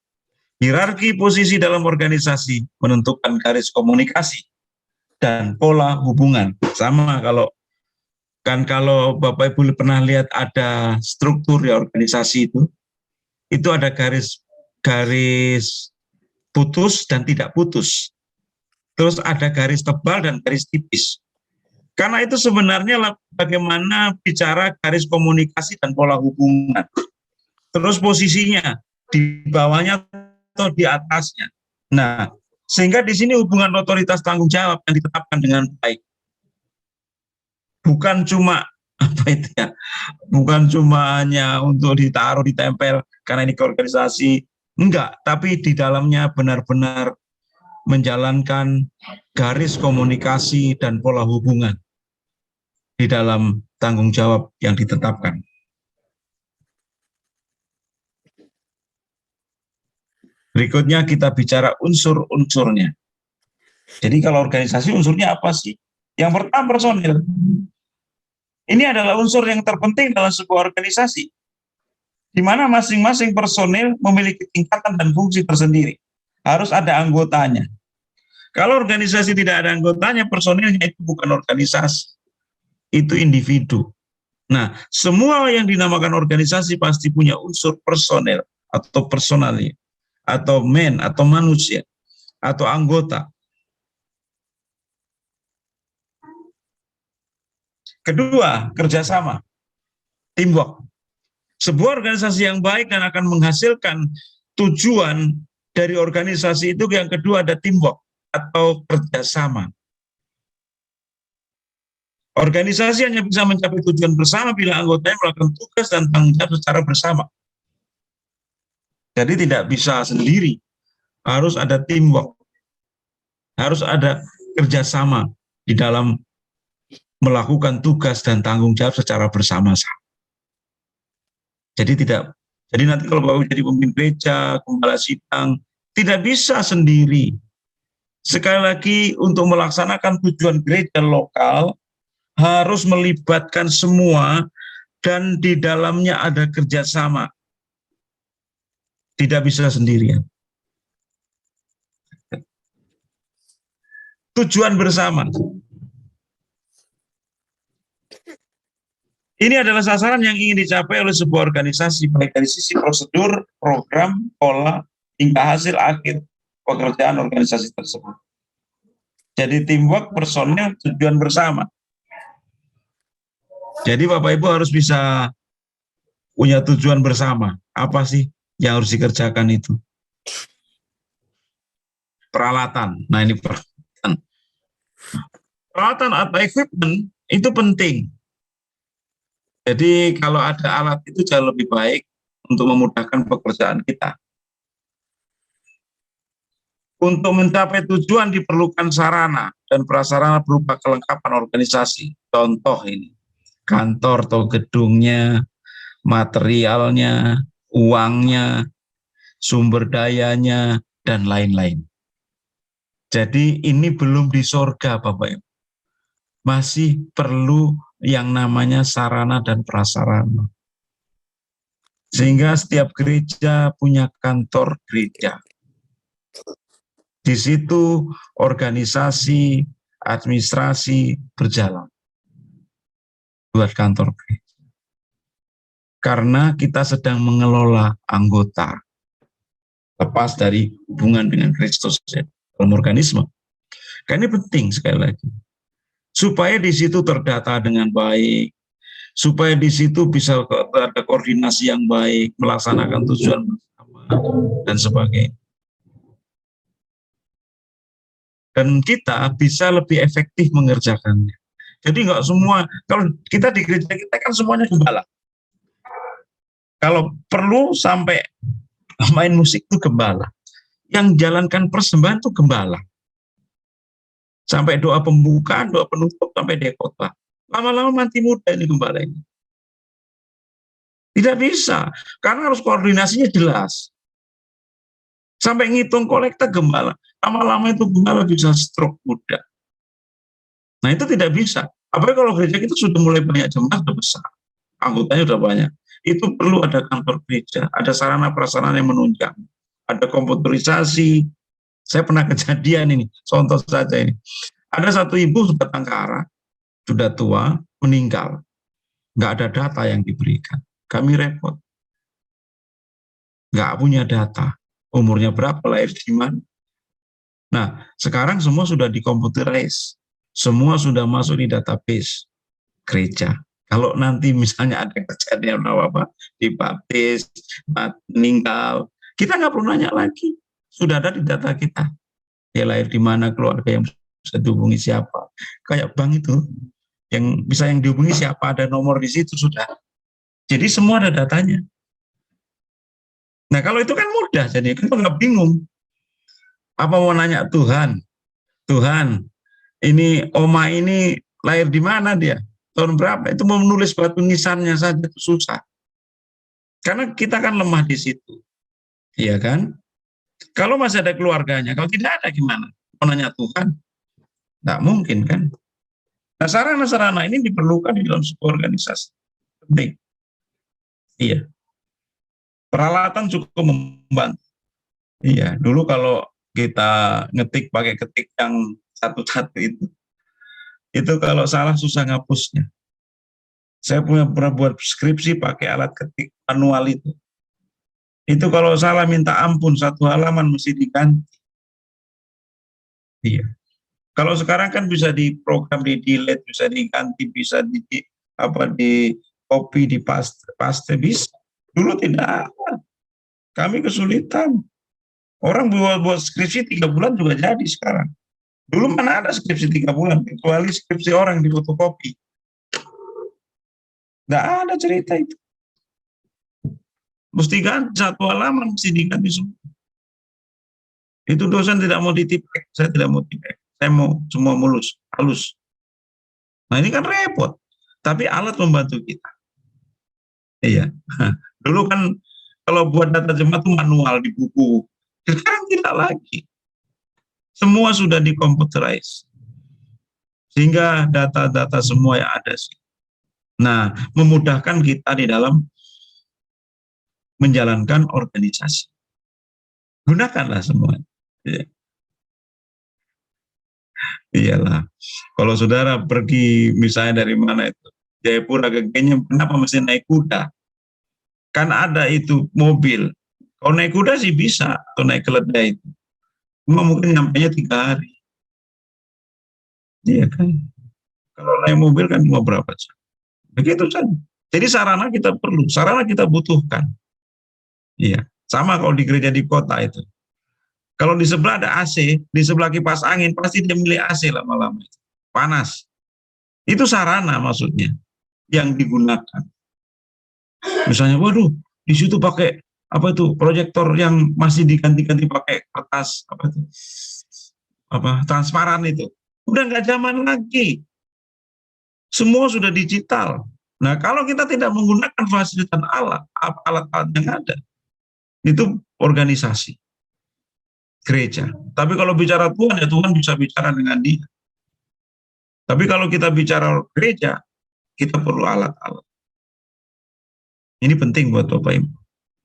Hierarki posisi dalam organisasi menentukan garis komunikasi dan pola hubungan. Sama kalau Bapak Ibu pernah lihat ada struktur di organisasi itu ada garis putus dan tidak putus. Terus ada garis tebal dan garis tipis. Karena itu sebenarnya bagaimana bicara garis komunikasi dan pola hubungan. Terus posisinya di bawahnya atau di atasnya. Nah, sehingga di sini hubungan otoritas tanggung jawab yang ditetapkan dengan baik. Bukan cuma bukan cuma hanya untuk ditaruh ditempel karena ini organisasi, enggak, tapi di dalamnya benar-benar menjalankan garis komunikasi dan pola hubungan di dalam tanggung jawab yang ditetapkan. Berikutnya kita bicara unsur-unsurnya. Jadi kalau organisasi unsurnya apa sih? Yang pertama personil. Ini adalah unsur yang terpenting dalam sebuah organisasi, di mana masing-masing personil memiliki tingkatan dan fungsi tersendiri. Harus ada anggotanya. Kalau organisasi tidak ada anggotanya, personilnya itu bukan organisasi, itu individu. Nah, semua yang dinamakan organisasi pasti punya unsur personel atau personalnya, atau atau manusia, atau anggota. Kedua, kerjasama, teamwork. Sebuah organisasi yang baik dan akan menghasilkan tujuan dari organisasi itu yang kedua ada teamwork atau kerjasama. Organisasi hanya bisa mencapai tujuan bersama bila anggotanya melakukan tugas dan tanggung jawab secara bersama. Jadi tidak bisa sendiri, harus ada teamwork, harus ada kerjasama di dalam melakukan tugas dan tanggung jawab secara bersama-sama. Jadi nanti kalau Bapak jadi pemimpin gereja, gembala sidang, tidak bisa sendiri. Sekali lagi, untuk melaksanakan tujuan gereja lokal harus melibatkan semua dan di dalamnya ada kerjasama. Tidak bisa sendirian. Tujuan bersama. Ini adalah sasaran yang ingin dicapai oleh sebuah organisasi, baik dari sisi prosedur, program, pola, hingga hasil akhir pekerjaan organisasi tersebut. Jadi teamwork, personil, tujuan bersama. Jadi Bapak Ibu harus bisa punya tujuan bersama. Apa sih yang harus dikerjakan itu? Peralatan. Nah ini peralatan. Peralatan atau equipment itu penting. Jadi kalau ada alat itu jauh lebih baik untuk memudahkan pekerjaan kita. Untuk mencapai tujuan diperlukan sarana dan prasarana berupa kelengkapan organisasi. Contoh ini, kantor atau gedungnya, materialnya, uangnya, sumber dayanya, dan lain-lain. Jadi ini belum di sorga, Bapak Ibu. Masih perlu yang namanya sarana dan prasarana. Sehingga setiap gereja punya kantor gereja. Di situ organisasi, administrasi berjalan buat kantor gereja. Karena kita sedang mengelola anggota, lepas dari hubungan dengan Kristus dalam organisme. Karena ini penting sekali lagi. Supaya di situ terdata dengan baik, supaya di situ bisa ada koordinasi yang baik, melaksanakan tujuan bersama, dan sebagainya. Dan kita bisa lebih efektif mengerjakannya. Jadi nggak semua, kalau kita di gereja kita kan semuanya gembala. Kalau perlu sampai main musik itu gembala. Yang jalankan persembahan itu gembala. Sampai doa pembukaan, doa penutup, sampai dekota. Lama-lama mati muda ini gembala ini. Tidak bisa, karena harus koordinasinya jelas. Sampai ngitung kolekta gembala. Lama-lama itu gembala bisa stroke muda. Nah itu tidak bisa. Apalagi kalau gereja kita sudah mulai banyak jemaat, sudah besar. Anggotanya sudah banyak. Itu perlu ada kantor gereja, ada sarana prasarana yang menunjang. Ada komputerisasi. Saya pernah kejadian ini, contoh saja ini. Ada satu ibu sebatang kara, sudah tua, meninggal. Nggak ada data yang diberikan. Kami repot. Nggak punya data. Umurnya berapa, lahir di mana. Nah, sekarang semua sudah dikomputerize. Semua sudah masuk di database gereja. Kalau nanti misalnya ada kejadian apa-apa, dibaptis, meninggal, kita nggak perlu nanya lagi. Sudah ada di data kita. Dia lahir di mana, keluarga yang bisa dihubungi siapa. Kayak bank itu, yang bisa yang dihubungi siapa, ada nomor di situ sudah. Jadi semua ada datanya. Nah kalau itu kan mudah, jadi kita nggak bingung. Apa mau nanya Tuhan, Tuhan, ini oma ini lahir di mana dia, tahun berapa? Itu mau menulis batu nisannya saja itu susah. Karena kita kan lemah di situ, iya kan? Kalau masih ada keluarganya, kalau tidak ada gimana? Mau nanya Tuhan? Nggak mungkin kan? Nah sarana-sarana ini diperlukan di dalam sebuah organisasi. Penting. Iya. Peralatan cukup membantu. Iya, dulu kalau kita ngetik pakai ketik yang satu-satu itu kalau salah susah ngapusnya. Saya pernah buat skripsi pakai alat ketik manual itu. Itu kalau salah minta ampun, satu halaman mesti diganti. Iya. Kalau sekarang kan bisa diprogram, di delete, bisa diganti, bisa di copy, di paste bisa. Dulu tidak ada. Kami kesulitan. Orang buat skripsi 3 bulan juga jadi sekarang. Dulu mana ada skripsi 3 bulan, kecuali skripsi orang di fotokopi. Nggak ada cerita itu. Mesti ganti satu halaman, mesti diganti semua. Itu dosen tidak mau ditipek, saya tidak mau tipek. Saya mau semua mulus, halus. Nah ini kan repot. Tapi alat membantu kita. Iya. Dulu kan kalau buat data jemaat itu manual di buku. Sekarang tidak lagi. Semua sudah dikomputerize. Sehingga data-data semua yang ada. Nah, memudahkan kita di dalam menjalankan organisasi. Gunakanlah semua. Ya. Iyalah. Kalau saudara pergi misalnya dari mana itu, Jayapura ke Kenya, kenapa mesti naik kuda? Kan ada itu mobil. Kalau naik kuda sih bisa, atau naik keledai itu. Cuma mungkin nyampainya 3 hari. Iya kan? Kalau naik mobil kan cuma berapa jam? Begitu saja. Jadi sarana kita perlu, sarana kita butuhkan. Iya. Sama kalau di gereja di kota itu. Kalau di sebelah ada AC, di sebelah kipas angin, pasti dia milih AC lama-lama. Panas. Itu sarana maksudnya yang digunakan. Misalnya, waduh, di situ pakai apa itu proyektor yang masih diganti-ganti pakai kertas apa itu, apa transparan itu. Udah nggak zaman lagi. Semua sudah digital. Nah, kalau kita tidak menggunakan fasilitas alat-alat yang ada, itu organisasi gereja. Tapi kalau bicara Tuhan, ya Tuhan bisa bicara dengan dia. Tapi kalau kita bicara gereja, kita perlu alat-alat. Ini penting buat Bapak Ibu.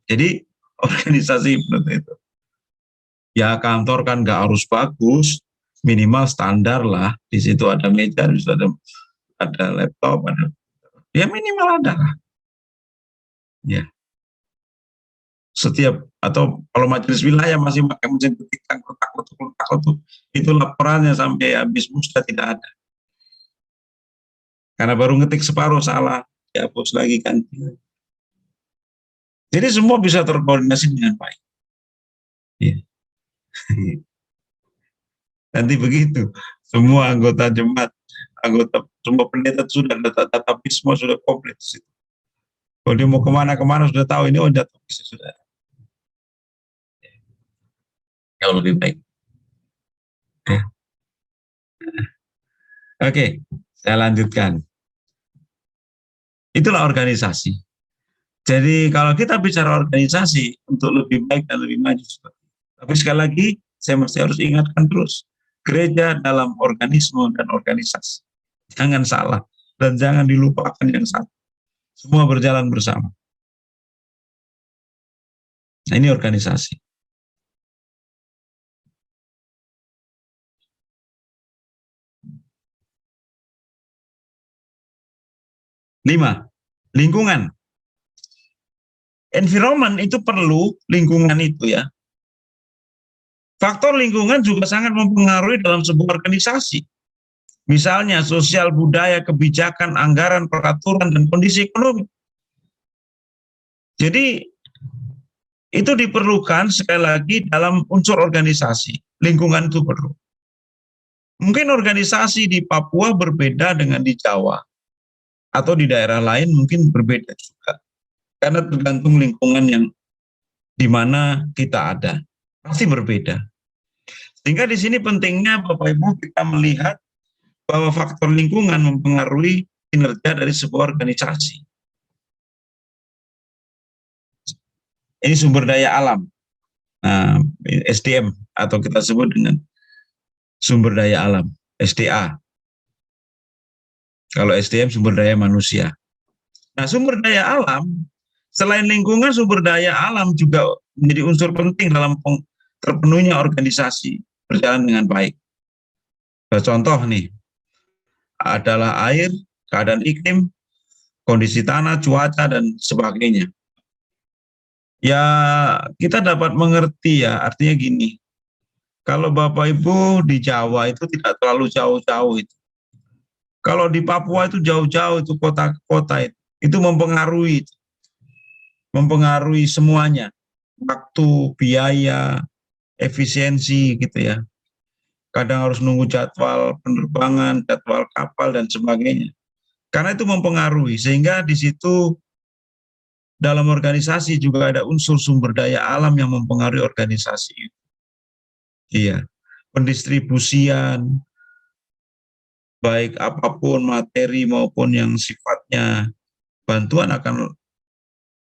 Jadi organisasi seperti itu. Ya kantor kan nggak harus bagus, minimal standar lah. Di situ ada meja, di situ ada laptop, ada ya minimal ada lah. Ya. Setiap atau kalau majelis wilayah masih pakai mesin ketik kotak-kotak itu laporannya sampai habis musda tidak ada. Karena baru ngetik separuh salah, dihapus lagi kan. Jadi semua bisa terkoordinasi dengan baik. Ya. Nanti begitu, semua anggota jemaat, semua pendeta sudah data semua sudah komplit. Kalau dia mau kemana-kemana sudah tahu ini database sudah. Jauh lebih baik. Ya. Oke, saya lanjutkan. Itulah organisasi. Jadi kalau kita bicara organisasi untuk lebih baik dan lebih maju. Tapi sekali lagi, saya mesti harus ingatkan terus. Gereja dalam organisme dan organisasi. Jangan salah. Dan jangan dilupakan yang satu. Semua berjalan bersama. Nah, ini organisasi. 5. Lingkungan. Environment itu perlu, lingkungan itu ya. Faktor lingkungan juga sangat mempengaruhi dalam sebuah organisasi. Misalnya sosial, budaya, kebijakan, anggaran, peraturan, dan kondisi ekonomi. Jadi itu diperlukan sekali lagi dalam unsur organisasi. Lingkungan itu perlu. Mungkin organisasi di Papua berbeda dengan di Jawa. Atau di daerah lain mungkin berbeda juga. Karena tergantung lingkungan yang di mana kita ada. Pasti berbeda. Sehingga di sini pentingnya Bapak Ibu kita melihat bahwa faktor lingkungan mempengaruhi kinerja dari sebuah organisasi. Ini sumber daya alam, nah, SDM atau kita sebut dengan sumber daya alam, SDA. Kalau SDM sumber daya manusia. Nah, sumber daya alam, selain lingkungan, sumber daya alam juga menjadi unsur penting dalam terpenuhnya organisasi berjalan dengan baik. Contoh nih, adalah air, keadaan iklim, kondisi tanah, cuaca, dan sebagainya. Ya, kita dapat mengerti ya, artinya gini, kalau Bapak Ibu di Jawa itu tidak terlalu jauh-jauh itu. Kalau di Papua itu jauh-jauh itu kota-kota itu mempengaruhi semuanya, waktu, biaya, efisiensi gitu ya. Kadang harus nunggu jadwal penerbangan, jadwal kapal dan sebagainya. Karena itu mempengaruhi, sehingga di situ dalam organisasi juga ada unsur sumber daya alam yang mempengaruhi organisasi itu. Iya, pendistribusian, baik apapun materi maupun yang sifatnya bantuan akan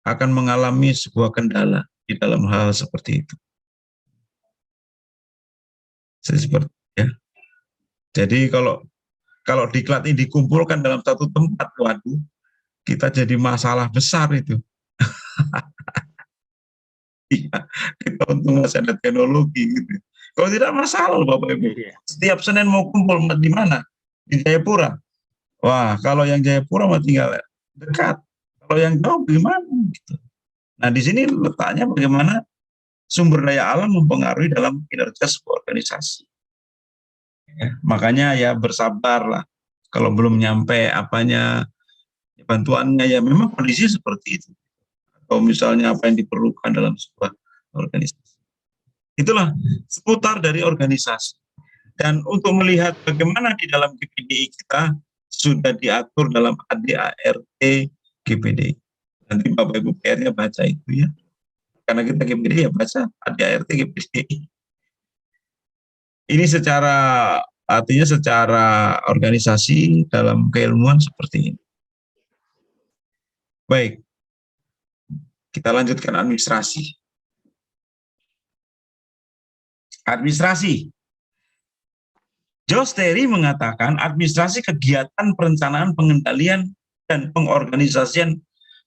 akan mengalami sebuah kendala di dalam hal seperti itu. Seperti ya. Jadi kalau diklat ini dikumpulkan dalam satu tempat, waduh, kita jadi masalah besar itu. Iya, kita untung masih ada teknologi gitu. Kalau tidak masalah loh Bapak Ibu. Setiap Senin mau kumpul di mana? Di Jayapura. Wah, kalau yang Jayapura mah tinggal dekat. Kalau yang jauh gimana gitu. Nah, di sini letaknya bagaimana sumber daya alam mempengaruhi dalam kinerja sebuah organisasi. Ya, makanya ya bersabarlah. Kalau belum nyampe apanya, bantuannya ya memang kondisi seperti itu. Atau misalnya apa yang diperlukan dalam sebuah organisasi. Itulah seputar dari organisasi. Dan untuk melihat bagaimana di dalam GPDI kita sudah diatur dalam ADART GPDI. Nanti Bapak Ibu PR-nya baca itu ya. Karena kita GPDI ya baca ADART GPDI. Ini artinya secara organisasi dalam keilmuan seperti ini. Baik, kita lanjutkan administrasi. Administrasi. Jos Terry mengatakan administrasi kegiatan perencanaan, pengendalian, dan pengorganisasian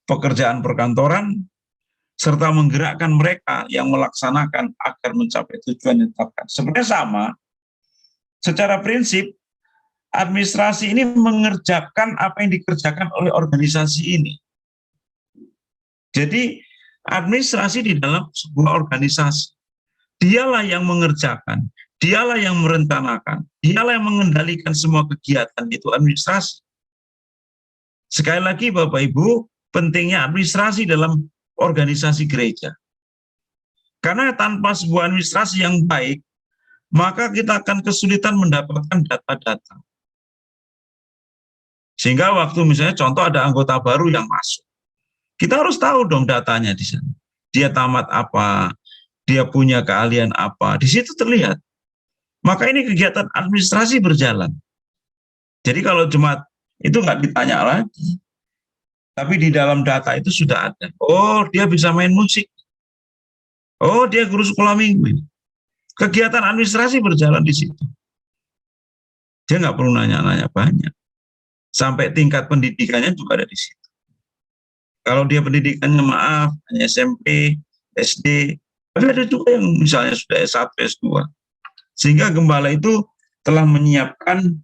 pekerjaan perkantoran, serta menggerakkan mereka yang melaksanakan agar mencapai tujuan yang ditetapkan. Sebenarnya sama, secara prinsip, administrasi ini mengerjakan apa yang dikerjakan oleh organisasi ini. Jadi, administrasi di dalam sebuah organisasi, dialah yang mengerjakan, dialah yang merencanakan, dialah yang mengendalikan semua kegiatan itu administrasi. Sekali lagi Bapak Ibu, pentingnya administrasi dalam organisasi gereja. Karena tanpa sebuah administrasi yang baik, maka kita akan kesulitan mendapatkan data-data. Sehingga waktu misalnya contoh ada anggota baru yang masuk, kita harus tahu dong datanya di sana. Dia tamat apa, dia punya keahlian apa, di situ terlihat. Maka ini kegiatan administrasi berjalan. Jadi kalau jemaat itu nggak ditanya lagi, tapi di dalam data itu sudah ada. Oh, dia bisa main musik. Oh, dia guru sekolah minggu. Kegiatan administrasi berjalan di situ. Dia nggak perlu nanya-nanya banyak. Sampai tingkat pendidikannya juga ada di situ. Kalau dia pendidikannya maaf, hanya SMP, SD, ada juga yang misalnya sudah S1, S2. Sehingga gembala itu telah menyiapkan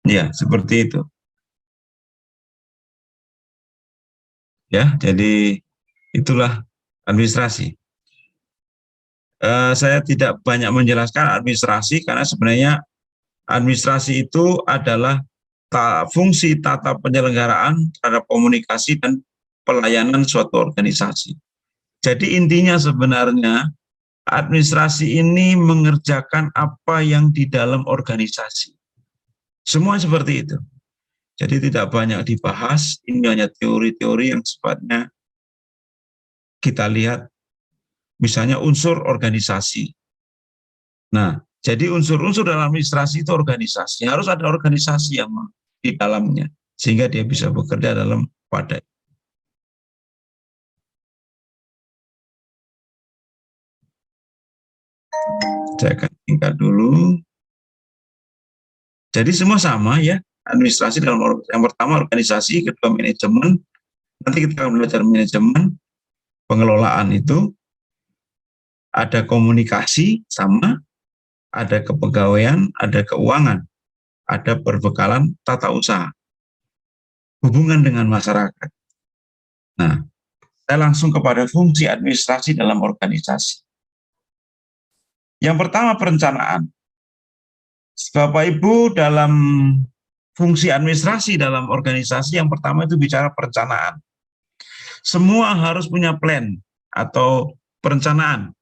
ya seperti itu. Ya, jadi itulah administrasi. Saya tidak banyak menjelaskan administrasi karena sebenarnya administrasi itu adalah fungsi tata penyelenggaraan terhadap komunikasi dan pelayanan suatu organisasi. Jadi intinya sebenarnya administrasi ini mengerjakan apa yang di dalam organisasi. Semua seperti itu. Jadi tidak banyak dibahas, ini hanya teori-teori yang sifatnya kita lihat misalnya unsur organisasi. Nah, jadi unsur-unsur dalam administrasi itu organisasi. Harus ada organisasi yang di dalamnya, sehingga dia bisa bekerja dalam wadah. Saya akan tinggal dulu. Jadi semua sama ya, administrasi dalam yang pertama organisasi, kedua manajemen. Nanti kita akan belajar manajemen, pengelolaan itu. Ada komunikasi sama, ada kepegawaian, ada keuangan, ada perbekalan tata usaha, hubungan dengan masyarakat. Nah, saya langsung kepada fungsi administrasi dalam organisasi. Yang pertama perencanaan. Bapak Ibu dalam fungsi administrasi dalam organisasi yang pertama itu bicara perencanaan. Semua harus punya plan atau perencanaan.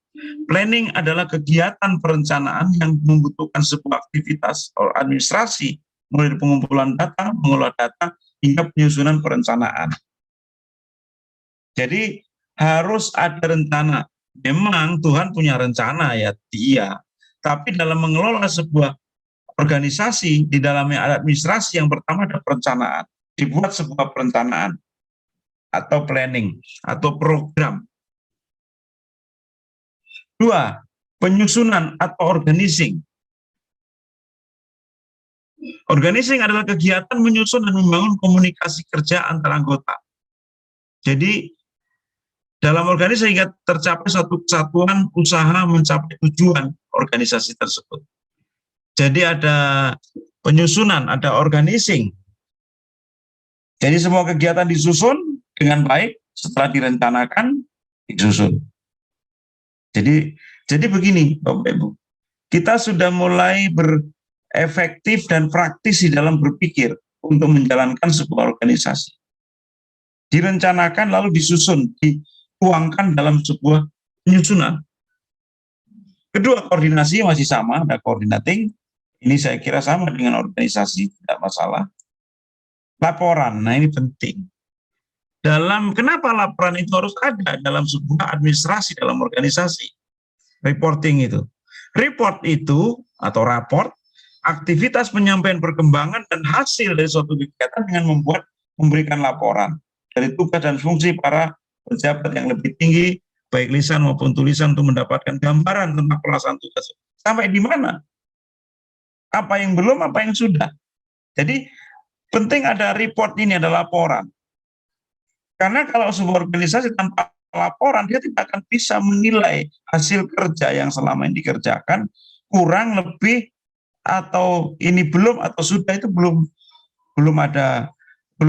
Planning adalah kegiatan perencanaan yang membutuhkan sebuah aktivitas atau administrasi, mulai dari pengumpulan data, mengolah data, hingga penyusunan perencanaan. Jadi harus ada rencana. Memang Tuhan punya rencana ya, dia. Tapi dalam mengelola sebuah organisasi, di dalamnya ada administrasi, yang pertama ada perencanaan. Dibuat sebuah perencanaan atau planning atau program. Dua, penyusunan atau organizing. Organizing adalah kegiatan menyusun dan membangun komunikasi kerja antar anggota. Jadi dalam organisasi sehingga tercapai satu kesatuan usaha mencapai tujuan organisasi tersebut. Jadi ada penyusunan, ada organizing. Jadi semua kegiatan disusun dengan baik, setelah direncanakan, disusun. Jadi begini, Bapak Ibu, kita sudah mulai berefektif dan praktis di dalam berpikir untuk menjalankan sebuah organisasi. Direncanakan lalu disusun, dituangkan dalam sebuah penyusunan. Kedua, koordinasi masih sama, ada coordinating. Ini saya kira sama dengan organisasi, tidak masalah. Laporan, nah ini penting. Kenapa laporan itu harus ada dalam sebuah administrasi, dalam organisasi? Reporting itu. Report itu, atau raport, aktivitas penyampaian perkembangan dan hasil dari suatu kegiatan dengan memberikan laporan dari tugas dan fungsi para pejabat yang lebih tinggi, baik lisan maupun tulisan, untuk mendapatkan gambaran tentang pelaksanaan tugas. Sampai di mana? Apa yang belum, apa yang sudah. Jadi penting ada report ini, ada laporan. Karena kalau sebuah organisasi tanpa laporan, dia tidak akan bisa menilai hasil kerja yang selama ini dikerjakan, kurang lebih, atau ini belum, atau sudah, itu belum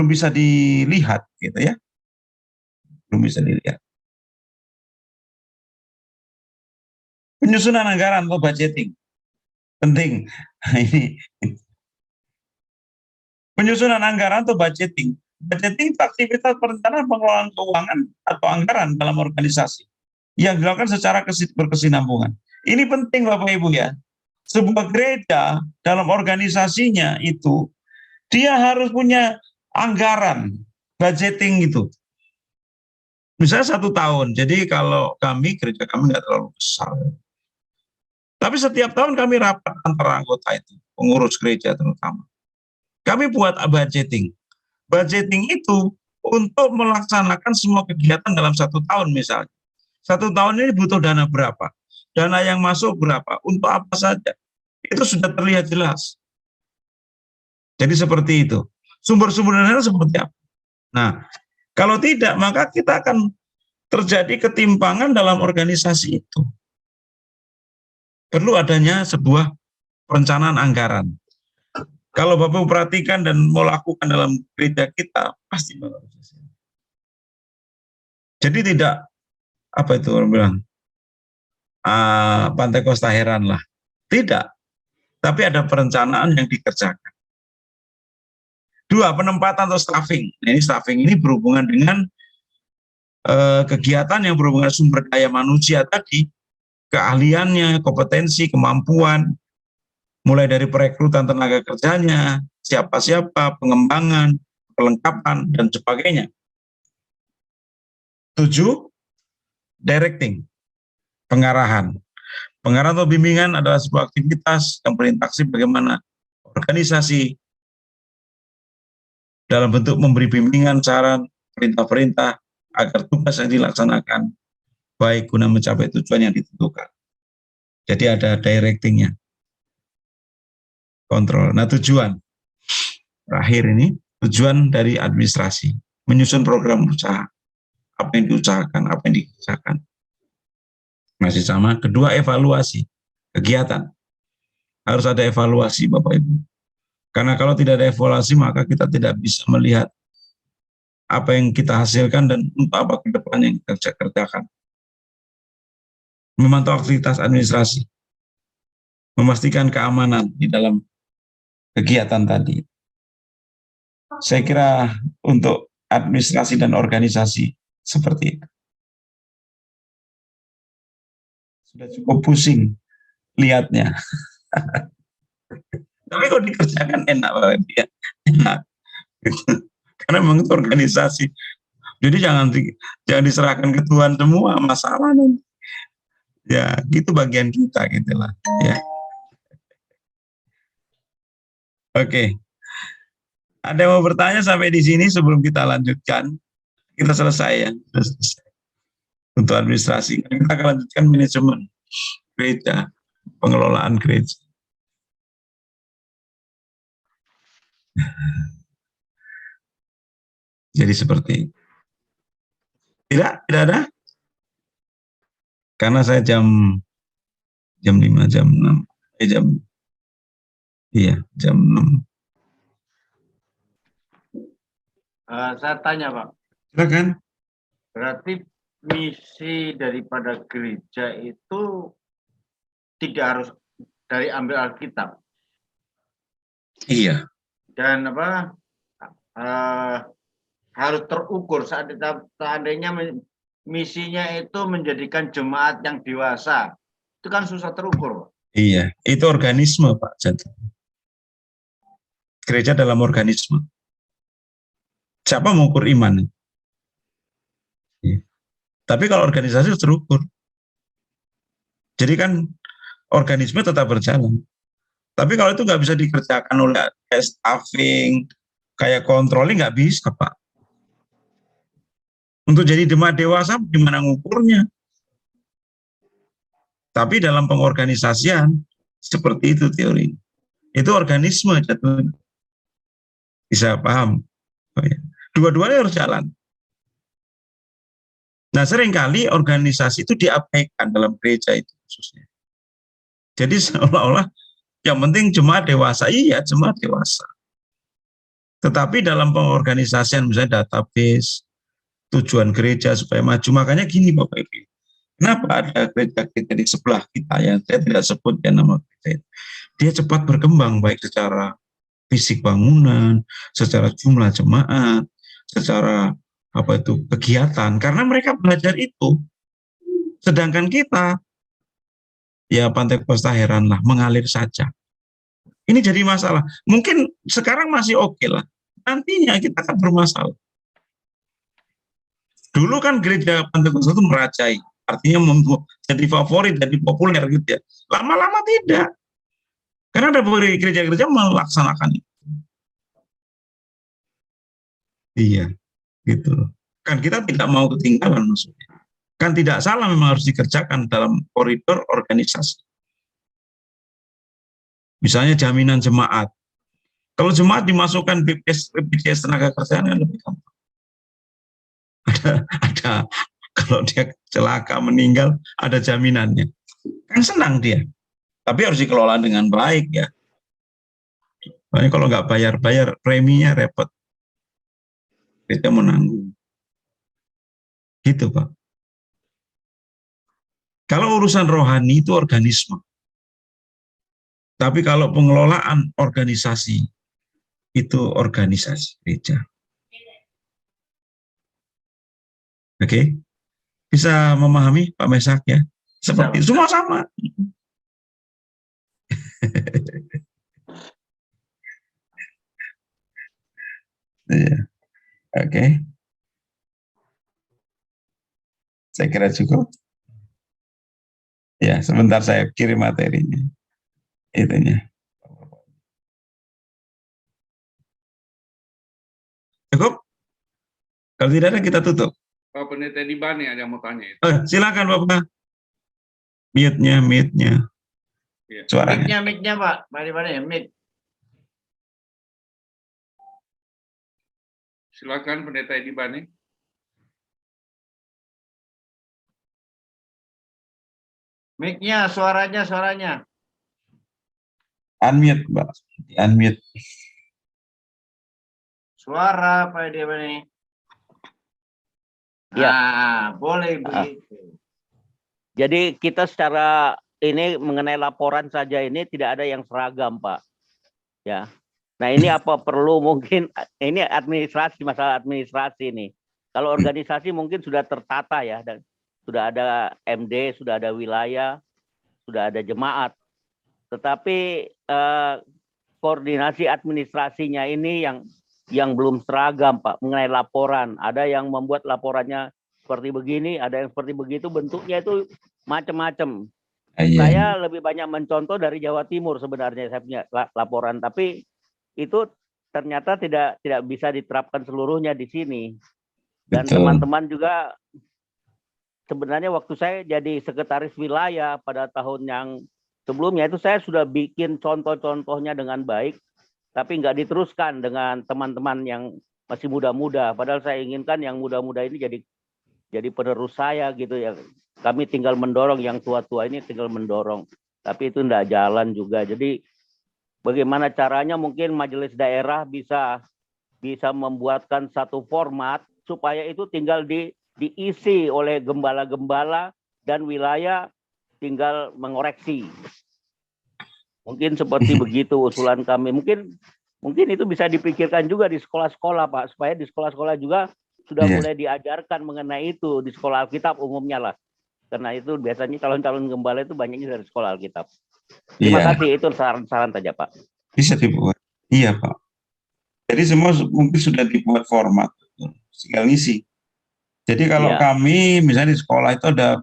bisa dilihat, gitu ya. Belum bisa dilihat. Penyusunan anggaran atau budgeting. Penting. Ini penyusunan anggaran atau budgeting. Budgeting itu aktivitas perencanaan pengelolaan keuangan atau anggaran dalam organisasi yang dilakukan secara berkesinambungan. Ini penting Bapak Ibu ya. Sebuah gereja dalam organisasinya itu, dia harus punya anggaran, budgeting itu. Misalnya 1 tahun, jadi kalau gereja kami nggak terlalu besar. Tapi setiap tahun kami rapat antara anggota itu, pengurus gereja terutama. Kami buat budgeting. Budgeting itu untuk melaksanakan semua kegiatan dalam 1 tahun misalnya. 1 tahun ini butuh dana berapa? Dana yang masuk berapa? Untuk apa saja? Itu sudah terlihat jelas. Jadi seperti itu. Sumber-sumber dana seperti apa? Nah, kalau tidak, maka kita akan terjadi ketimpangan dalam organisasi itu. Perlu adanya sebuah perencanaan anggaran. Kalau Bapak perhatikan dan mau lakukan dalam gereja kita, pasti bagus. Jadi tidak, apa itu orang bilang, Pantai Kosta Heran lah. Tidak. Tapi ada perencanaan yang dikerjakan. 2, penempatan atau staffing. Nah, ini staffing ini berhubungan dengan kegiatan yang berhubungan sumber daya manusia tadi, keahliannya, kompetensi, kemampuan, mulai dari perekrutan tenaga kerjanya, siapa-siapa, pengembangan, kelengkapan, dan sebagainya. 7, directing, pengarahan. Pengarahan atau bimbingan adalah sebuah aktivitas yang berinteraksi bagaimana organisasi dalam bentuk memberi bimbingan, saran, perintah-perintah, agar tugas yang dilaksanakan baik guna mencapai tujuan yang ditentukan. Jadi ada directingnya, kontrol. Nah, tujuan terakhir ini, tujuan dari administrasi, menyusun program usaha, apa yang diusahakan, apa yang dikerjakan. Masih sama. Kedua, evaluasi kegiatan. Harus ada evaluasi Bapak Ibu. Karena kalau tidak ada evaluasi, maka kita tidak bisa melihat apa yang kita hasilkan dan untuk apa ke depan yang kita kerjakan. Memantau aktivitas administrasi, memastikan keamanan di dalam kegiatan tadi. Saya kira untuk administrasi dan organisasi seperti itu. Sudah cukup pusing lihatnya. Tapi kalau dikerjakan enak banget ya. Enak. Karena memang itu organisasi. Jadi jangan diserahkan ke Tuhan semua masalah nih. Ya, gitu bagian kita gitu lah. Ya. Oke. Ada yang mau bertanya sampai di sini sebelum kita lanjutkan? Kita selesai ya. Sudah selesai. Untuk administrasi. Kita akan lanjutkan manajemen gereja, pengelolaan gereja. Jadi seperti itu. Tidak ada? Karena saya jam 5, jam 6. Jam 6. Saya tanya, Pak. Silakan. Berarti misi daripada gereja itu tidak harus dari ambil Alkitab. Iya. Dan harus terukur seandainya misinya itu menjadikan jemaat yang dewasa. Itu kan susah terukur. Iya, itu organisme, Pak. Gereja dalam organisme. Siapa mengukur iman? Ya. Tapi kalau organisasi terukur. Jadi kan organisme tetap berjalan. Tapi kalau itu nggak bisa dikerjakan oleh staffing, kayak controlling nggak bisa, Pak. Untuk jadi jemaat dewasa, gimana ngukurnya? Tapi dalam pengorganisasian, seperti itu teori. Itu organisme, jatuh. Bisa paham? Oh, ya. Dua-duanya harus jalan. Nah, seringkali organisasi itu diabaikan dalam gereja itu khususnya. Jadi seolah-olah yang penting jemaat dewasa, iya jemaat dewasa. Tetapi dalam pengorganisasian misalnya database, tujuan gereja supaya maju, makanya gini Bapak Ibu. Kenapa ada gereja-gereja di sebelah kita ya, saya tidak sebut ya nama gereja. Dia cepat berkembang baik secara fisik bangunan, secara jumlah jemaat, secara kegiatan, karena mereka belajar itu. Sedangkan kita ya Pantai Costa heranlah mengalir saja. Ini jadi masalah. Mungkin sekarang masih oke lah. Nantinya kita akan bermasalah. Dulu kan gereja Pantai Costa itu merajai, artinya jadi favorit, jadi populer gitu ya. Lama-lama tidak. Karena ada gereja-gereja melaksanakan itu. Iya, gitu. Kan kita tidak mau ketinggalan maksudnya. Kan tidak salah memang harus dikerjakan dalam koridor organisasi. Misalnya jaminan jemaat. Kalau jemaat dimasukkan BPJS tenaga kerjaan kan lebih gampang. Ada kalau dia celaka meninggal ada jaminannya. Kan senang dia. Tapi harus dikelola dengan baik ya. Soalnya kalau nggak bayar preminya repot. Kita menanggung. Gitu Pak. Kalau urusan rohani itu organisme. Tapi kalau pengelolaan organisasi itu organisasi gereja. Oke. Bisa memahami Pak Mesak ya? Seperti semua sama. Ya. Oke. Saya kira cukup. Ya, sebentar saya kirim materinya. Itunya. Cukup? Kalau tidak ada kita tutup. Pak Pendeta Dibani ada yang mau tanya itu. Silakan Bapak. Mute-nya. Ya. Suaranya. Mic-nya Pak. Mari mic. Silakan Pendeta Dibani. Mic-nya, suaranya. Unmute, Mbak. Unmute. Suara Pak Dibani. Ya. Boleh begitu. Jadi kita secara ini mengenai laporan saja ini tidak ada yang seragam, Pak. Ya. Nah, ini apa perlu mungkin ini masalah administrasi nih. Kalau organisasi mungkin sudah tertata ya, dan sudah ada MD, sudah ada wilayah, sudah ada jemaat. Tetapi koordinasi administrasinya ini yang yang belum seragam, Pak, mengenai laporan. Ada yang membuat laporannya seperti begini, ada yang seperti begitu, bentuknya itu macam-macam. Iya. Saya lebih banyak mencontoh dari Jawa Timur sebenarnya saya punya laporan, tapi itu ternyata tidak bisa diterapkan seluruhnya di sini. Dan Betul. teman-teman juga sebenarnya waktu saya jadi sekretaris wilayah pada tahun yang sebelumnya itu saya sudah bikin contoh-contohnya dengan baik, tapi nggak diteruskan dengan teman-teman yang masih muda-muda. Padahal saya inginkan yang muda-muda ini jadi penerus saya gitu ya. Kami tinggal mendorong, yang tua-tua ini tinggal mendorong. Tapi itu enggak jalan juga. Jadi bagaimana caranya mungkin majelis daerah bisa membuatkan satu format supaya itu tinggal diisi oleh gembala-gembala dan wilayah tinggal mengoreksi. Mungkin seperti begitu usulan kami. Mungkin itu bisa dipikirkan juga di sekolah-sekolah, Pak, supaya di sekolah-sekolah juga sudah mulai diajarkan mengenai itu di sekolah Alkitab umumnya lah. Karena itu biasanya calon-calon gembala itu banyaknya dari sekolah Alkitab. Terima kasih, itu saran-saran saja, Pak. Bisa dibuat. Iya, Pak. Jadi semua mungkin sudah dibuat format, tinggal ngisi. Jadi kalau kami misalnya di sekolah itu ada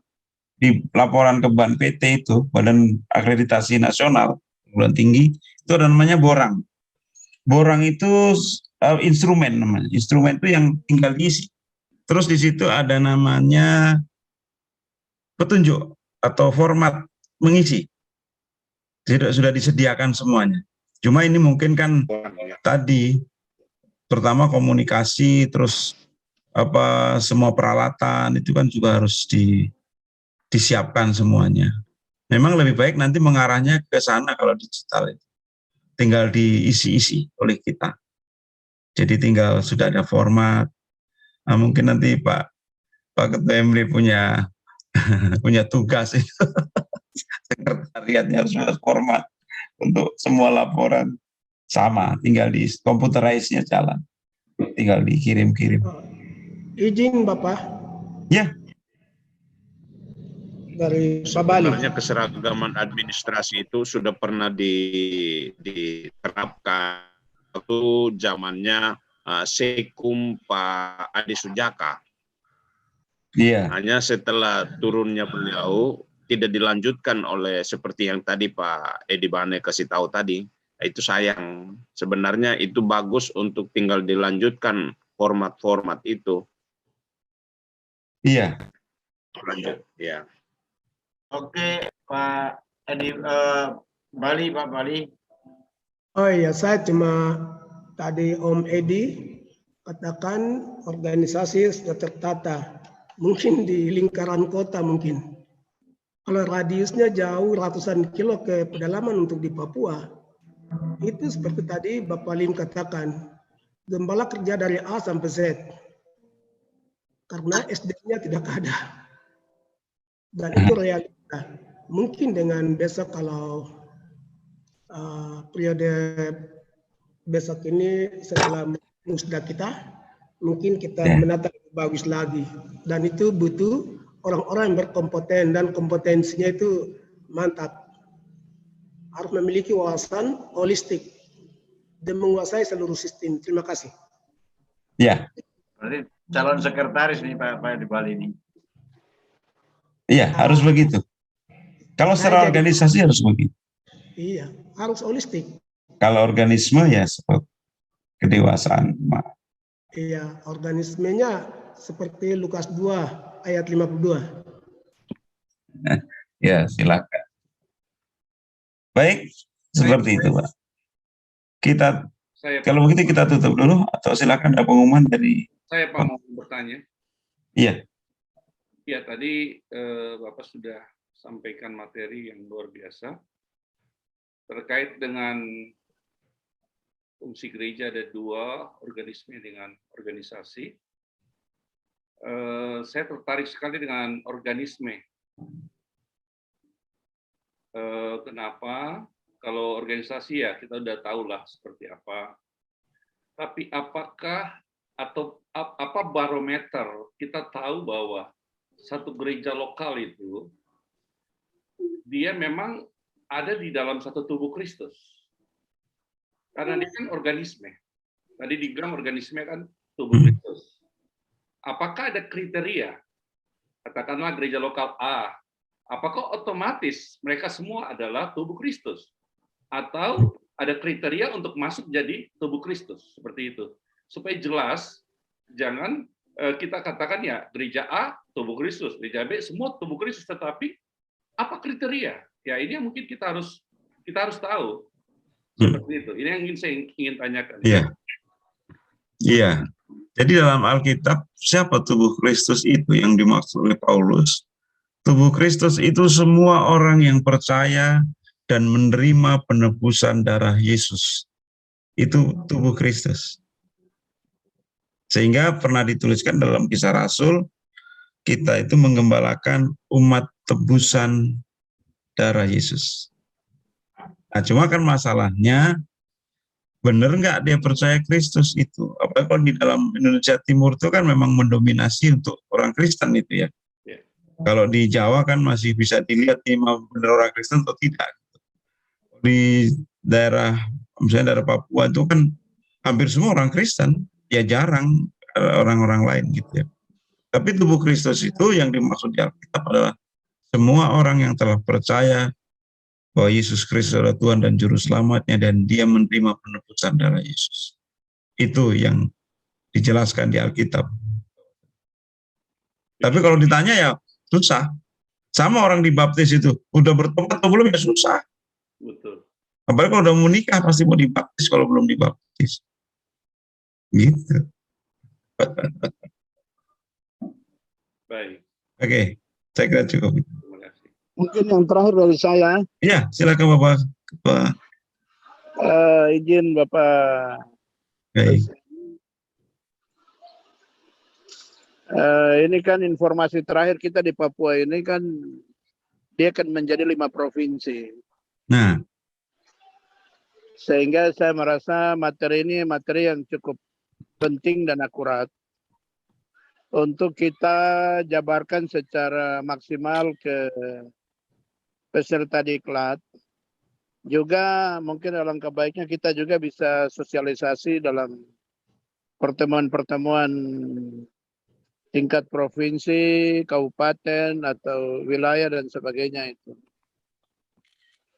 di laporan ke BAN-PT itu, Badan Akreditasi Nasional, perguruan tinggi, itu ada namanya borang. Borang itu instrumen namanya. Instrumen itu yang tinggal diisi. Terus di situ ada namanya petunjuk atau format mengisi. Sudah disediakan semuanya. Cuma ini mungkin kan tadi pertama komunikasi, terus semua peralatan itu kan juga harus disiapkan semuanya. Memang lebih baik nanti mengarahnya ke sana kalau digital itu. Tinggal diisi-isi oleh kita. Jadi tinggal sudah ada format. Nah, mungkin nanti Pak Ketua MD punya tugas itu. Sekretariatnya harus buat format untuk semua laporan sama, tinggal di computerize-nya jalan, tinggal dikirim-kirim. Izin Bapak. Ya. Dari Sabali. Sebenarnya keseragaman administrasi itu sudah pernah diterapkan waktu zamannya Sekum Pak Adi Sujaka. Iya. Hanya setelah turunnya beliau tidak dilanjutkan oleh seperti yang tadi Pak Edi Bane kasih tahu tadi. Itu sayang. Sebenarnya itu bagus untuk tinggal dilanjutkan format-format itu. Iya. Lanjut, ya. Oke, Pak Edi, Bali, Pak Bali. Oh iya, saya cuma tadi Om Edi katakan organisasi sudah tertata. Mungkin di lingkaran kota mungkin. Kalau radiusnya jauh ratusan kilo ke pedalaman untuk di Papua, itu seperti tadi Bapak Lim katakan, gembala kerja dari A sampai Z. Karena SD-nya tidak ada. Dan itu realita. Mungkin dengan besok kalau periode besok ini setelah musda kita, mungkin kita menata bagus lagi. Dan itu butuh orang-orang yang berkompeten dan kompetensinya itu mantap. Harus memiliki wawasan holistik dan menguasai seluruh sistem. Terima kasih. Ya. Berarti calon sekretaris nih Pak di Bali ini. Iya, harus begitu. Kalau secara organisasi harus begitu. Iya, harus holistik. Kalau organisme ya seperti kedewasaan. Iya, organismenya seperti Lukas 2 ayat 52. Ya, silakan. Baik, seperti itu, Pak. Kalau begitu kita tutup dulu, atau silakan ada pengumuman dari... Saya Pak mau bertanya. Iya. Ya, tadi Bapak sudah sampaikan materi yang luar biasa terkait dengan fungsi gereja. Ada dua, organisme dengan organisasi. Saya tertarik sekali dengan organisme. Kenapa? Kalau organisasi ya kita udah tahu lah seperti apa. Tapi apakah atau apa barometer kita tahu bahwa satu gereja lokal itu dia memang ada di dalam satu tubuh Kristus. Karena dia kan organisme. Tadi dibilang organisme kan tubuh Kristus. Apakah ada kriteria? Katakanlah gereja lokal A. Apakah otomatis mereka semua adalah tubuh Kristus? Atau ada kriteria untuk masuk jadi tubuh Kristus? Seperti itu. Supaya jelas, jangan kita katakan ya gereja A tubuh Kristus, gereja B semua tubuh Kristus, tetapi apa kriteria? Ya ini yang mungkin kita harus tahu. Seperti itu. Ini yang saya ingin tanyakan. Iya. Iya. Jadi dalam Alkitab siapa tubuh Kristus itu yang dimaksud oleh Paulus? Tubuh Kristus itu semua orang yang percaya dan menerima penebusan darah Yesus. Itu tubuh Kristus. Sehingga pernah dituliskan dalam Kisah Rasul, kita itu menggembalakan umat tebusan darah Yesus. Nah, cuma kan masalahnya, benar nggak dia percaya Kristus itu? Apalagi kalau di dalam Indonesia Timur itu kan memang mendominasi untuk orang Kristen itu ya. Kalau di Jawa kan masih bisa dilihat benar orang Kristen atau tidak. Di daerah, misalnya daerah Papua itu kan hampir semua orang Kristen, ya jarang orang-orang lain gitu ya. Tapi tubuh Kristus itu yang dimaksud di Alkitab adalah semua orang yang telah percaya bahwa Yesus Kristus adalah Tuhan dan Juru Selamatnya dan dia menerima penebusan darah Yesus. Itu yang dijelaskan di Alkitab. Tapi kalau ditanya ya susah. Sama orang dibaptis itu, udah bertobat atau belum ya susah. Betul. Apalagi kalau udah mau nikah pasti mau dibaptis kalau belum dibaptis. Gitu. Baik. Oke, saya kira cukup. Terima kasih. Mungkin yang terakhir dari saya, Ya, silakan Bapak Ketua. izin Bapak. Baik. Ini kan informasi terakhir kita di Papua ini kan dia akan menjadi 5 provinsi. Nah, Sehingga saya merasa materi ini materi yang cukup penting dan akurat untuk kita jabarkan secara maksimal ke peserta diklat. Juga mungkin alangkah baiknya kita juga bisa sosialisasi dalam pertemuan-pertemuan tingkat provinsi, kabupaten, atau wilayah dan sebagainya itu.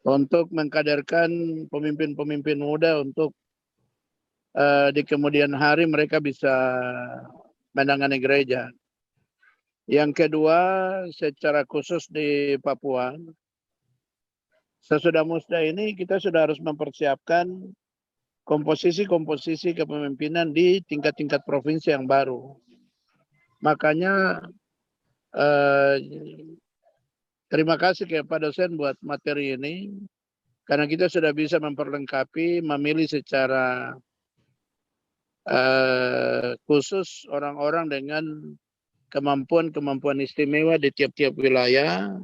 Untuk mengkaderkan pemimpin-pemimpin muda untuk di kemudian hari mereka bisa menangani gereja. Yang kedua, secara khusus di Papua, sesudah musda ini kita sudah harus mempersiapkan komposisi-komposisi kepemimpinan di tingkat-tingkat provinsi yang baru. Makanya terima kasih kepada dosen buat materi ini, karena kita sudah bisa memperlengkapi, memilih secara khusus orang-orang dengan kemampuan-kemampuan istimewa di tiap-tiap wilayah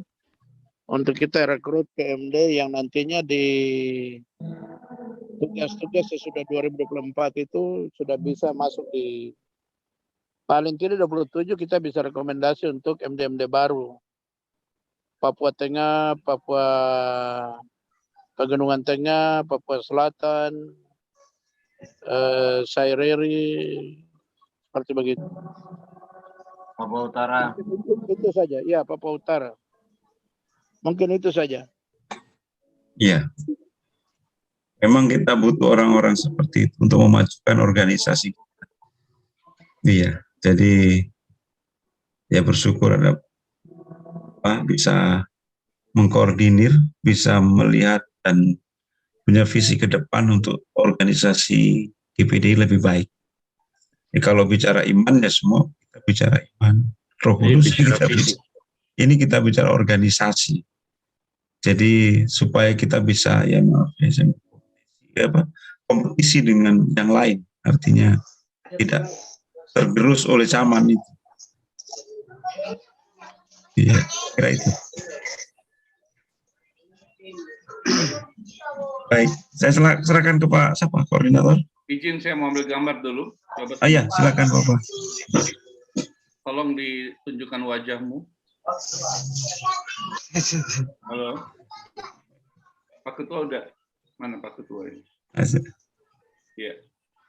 untuk kita rekrut PMD yang nantinya di tugas-tugas sesudah 2024 itu sudah bisa masuk di paling tidak 27 kita bisa rekomendasi untuk MD-MD baru. Papua Tengah, Papua Pegunungan Tengah, Papua Selatan, Saireri, seperti begitu. Papua Utara. Itu saja, ya Papua Utara. Mungkin itu saja. iya. Memang kita butuh orang-orang seperti itu untuk memajukan organisasi. Iya, jadi ya bersyukur ada bisa mengkoordinir, bisa melihat dan punya visi ke depan untuk organisasi GPDI lebih baik. Jadi kalau bicara iman ya semua kita bicara iman, Roh Kudus kita bicara, ini kita bicara organisasi. Jadi supaya kita bisa kompetisi dengan yang lain, artinya tidak tergerus oleh zaman itu. Iya, kira itu. Baik, saya serahkan ke Pak siapa koordinator. Izin saya mau ambil gambar dulu. Iya, silakan Bapak. Tolong ditunjukkan wajahmu. Halo. Pak Ketua udah? Mana Pak Ketua ini? Iya,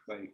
baik.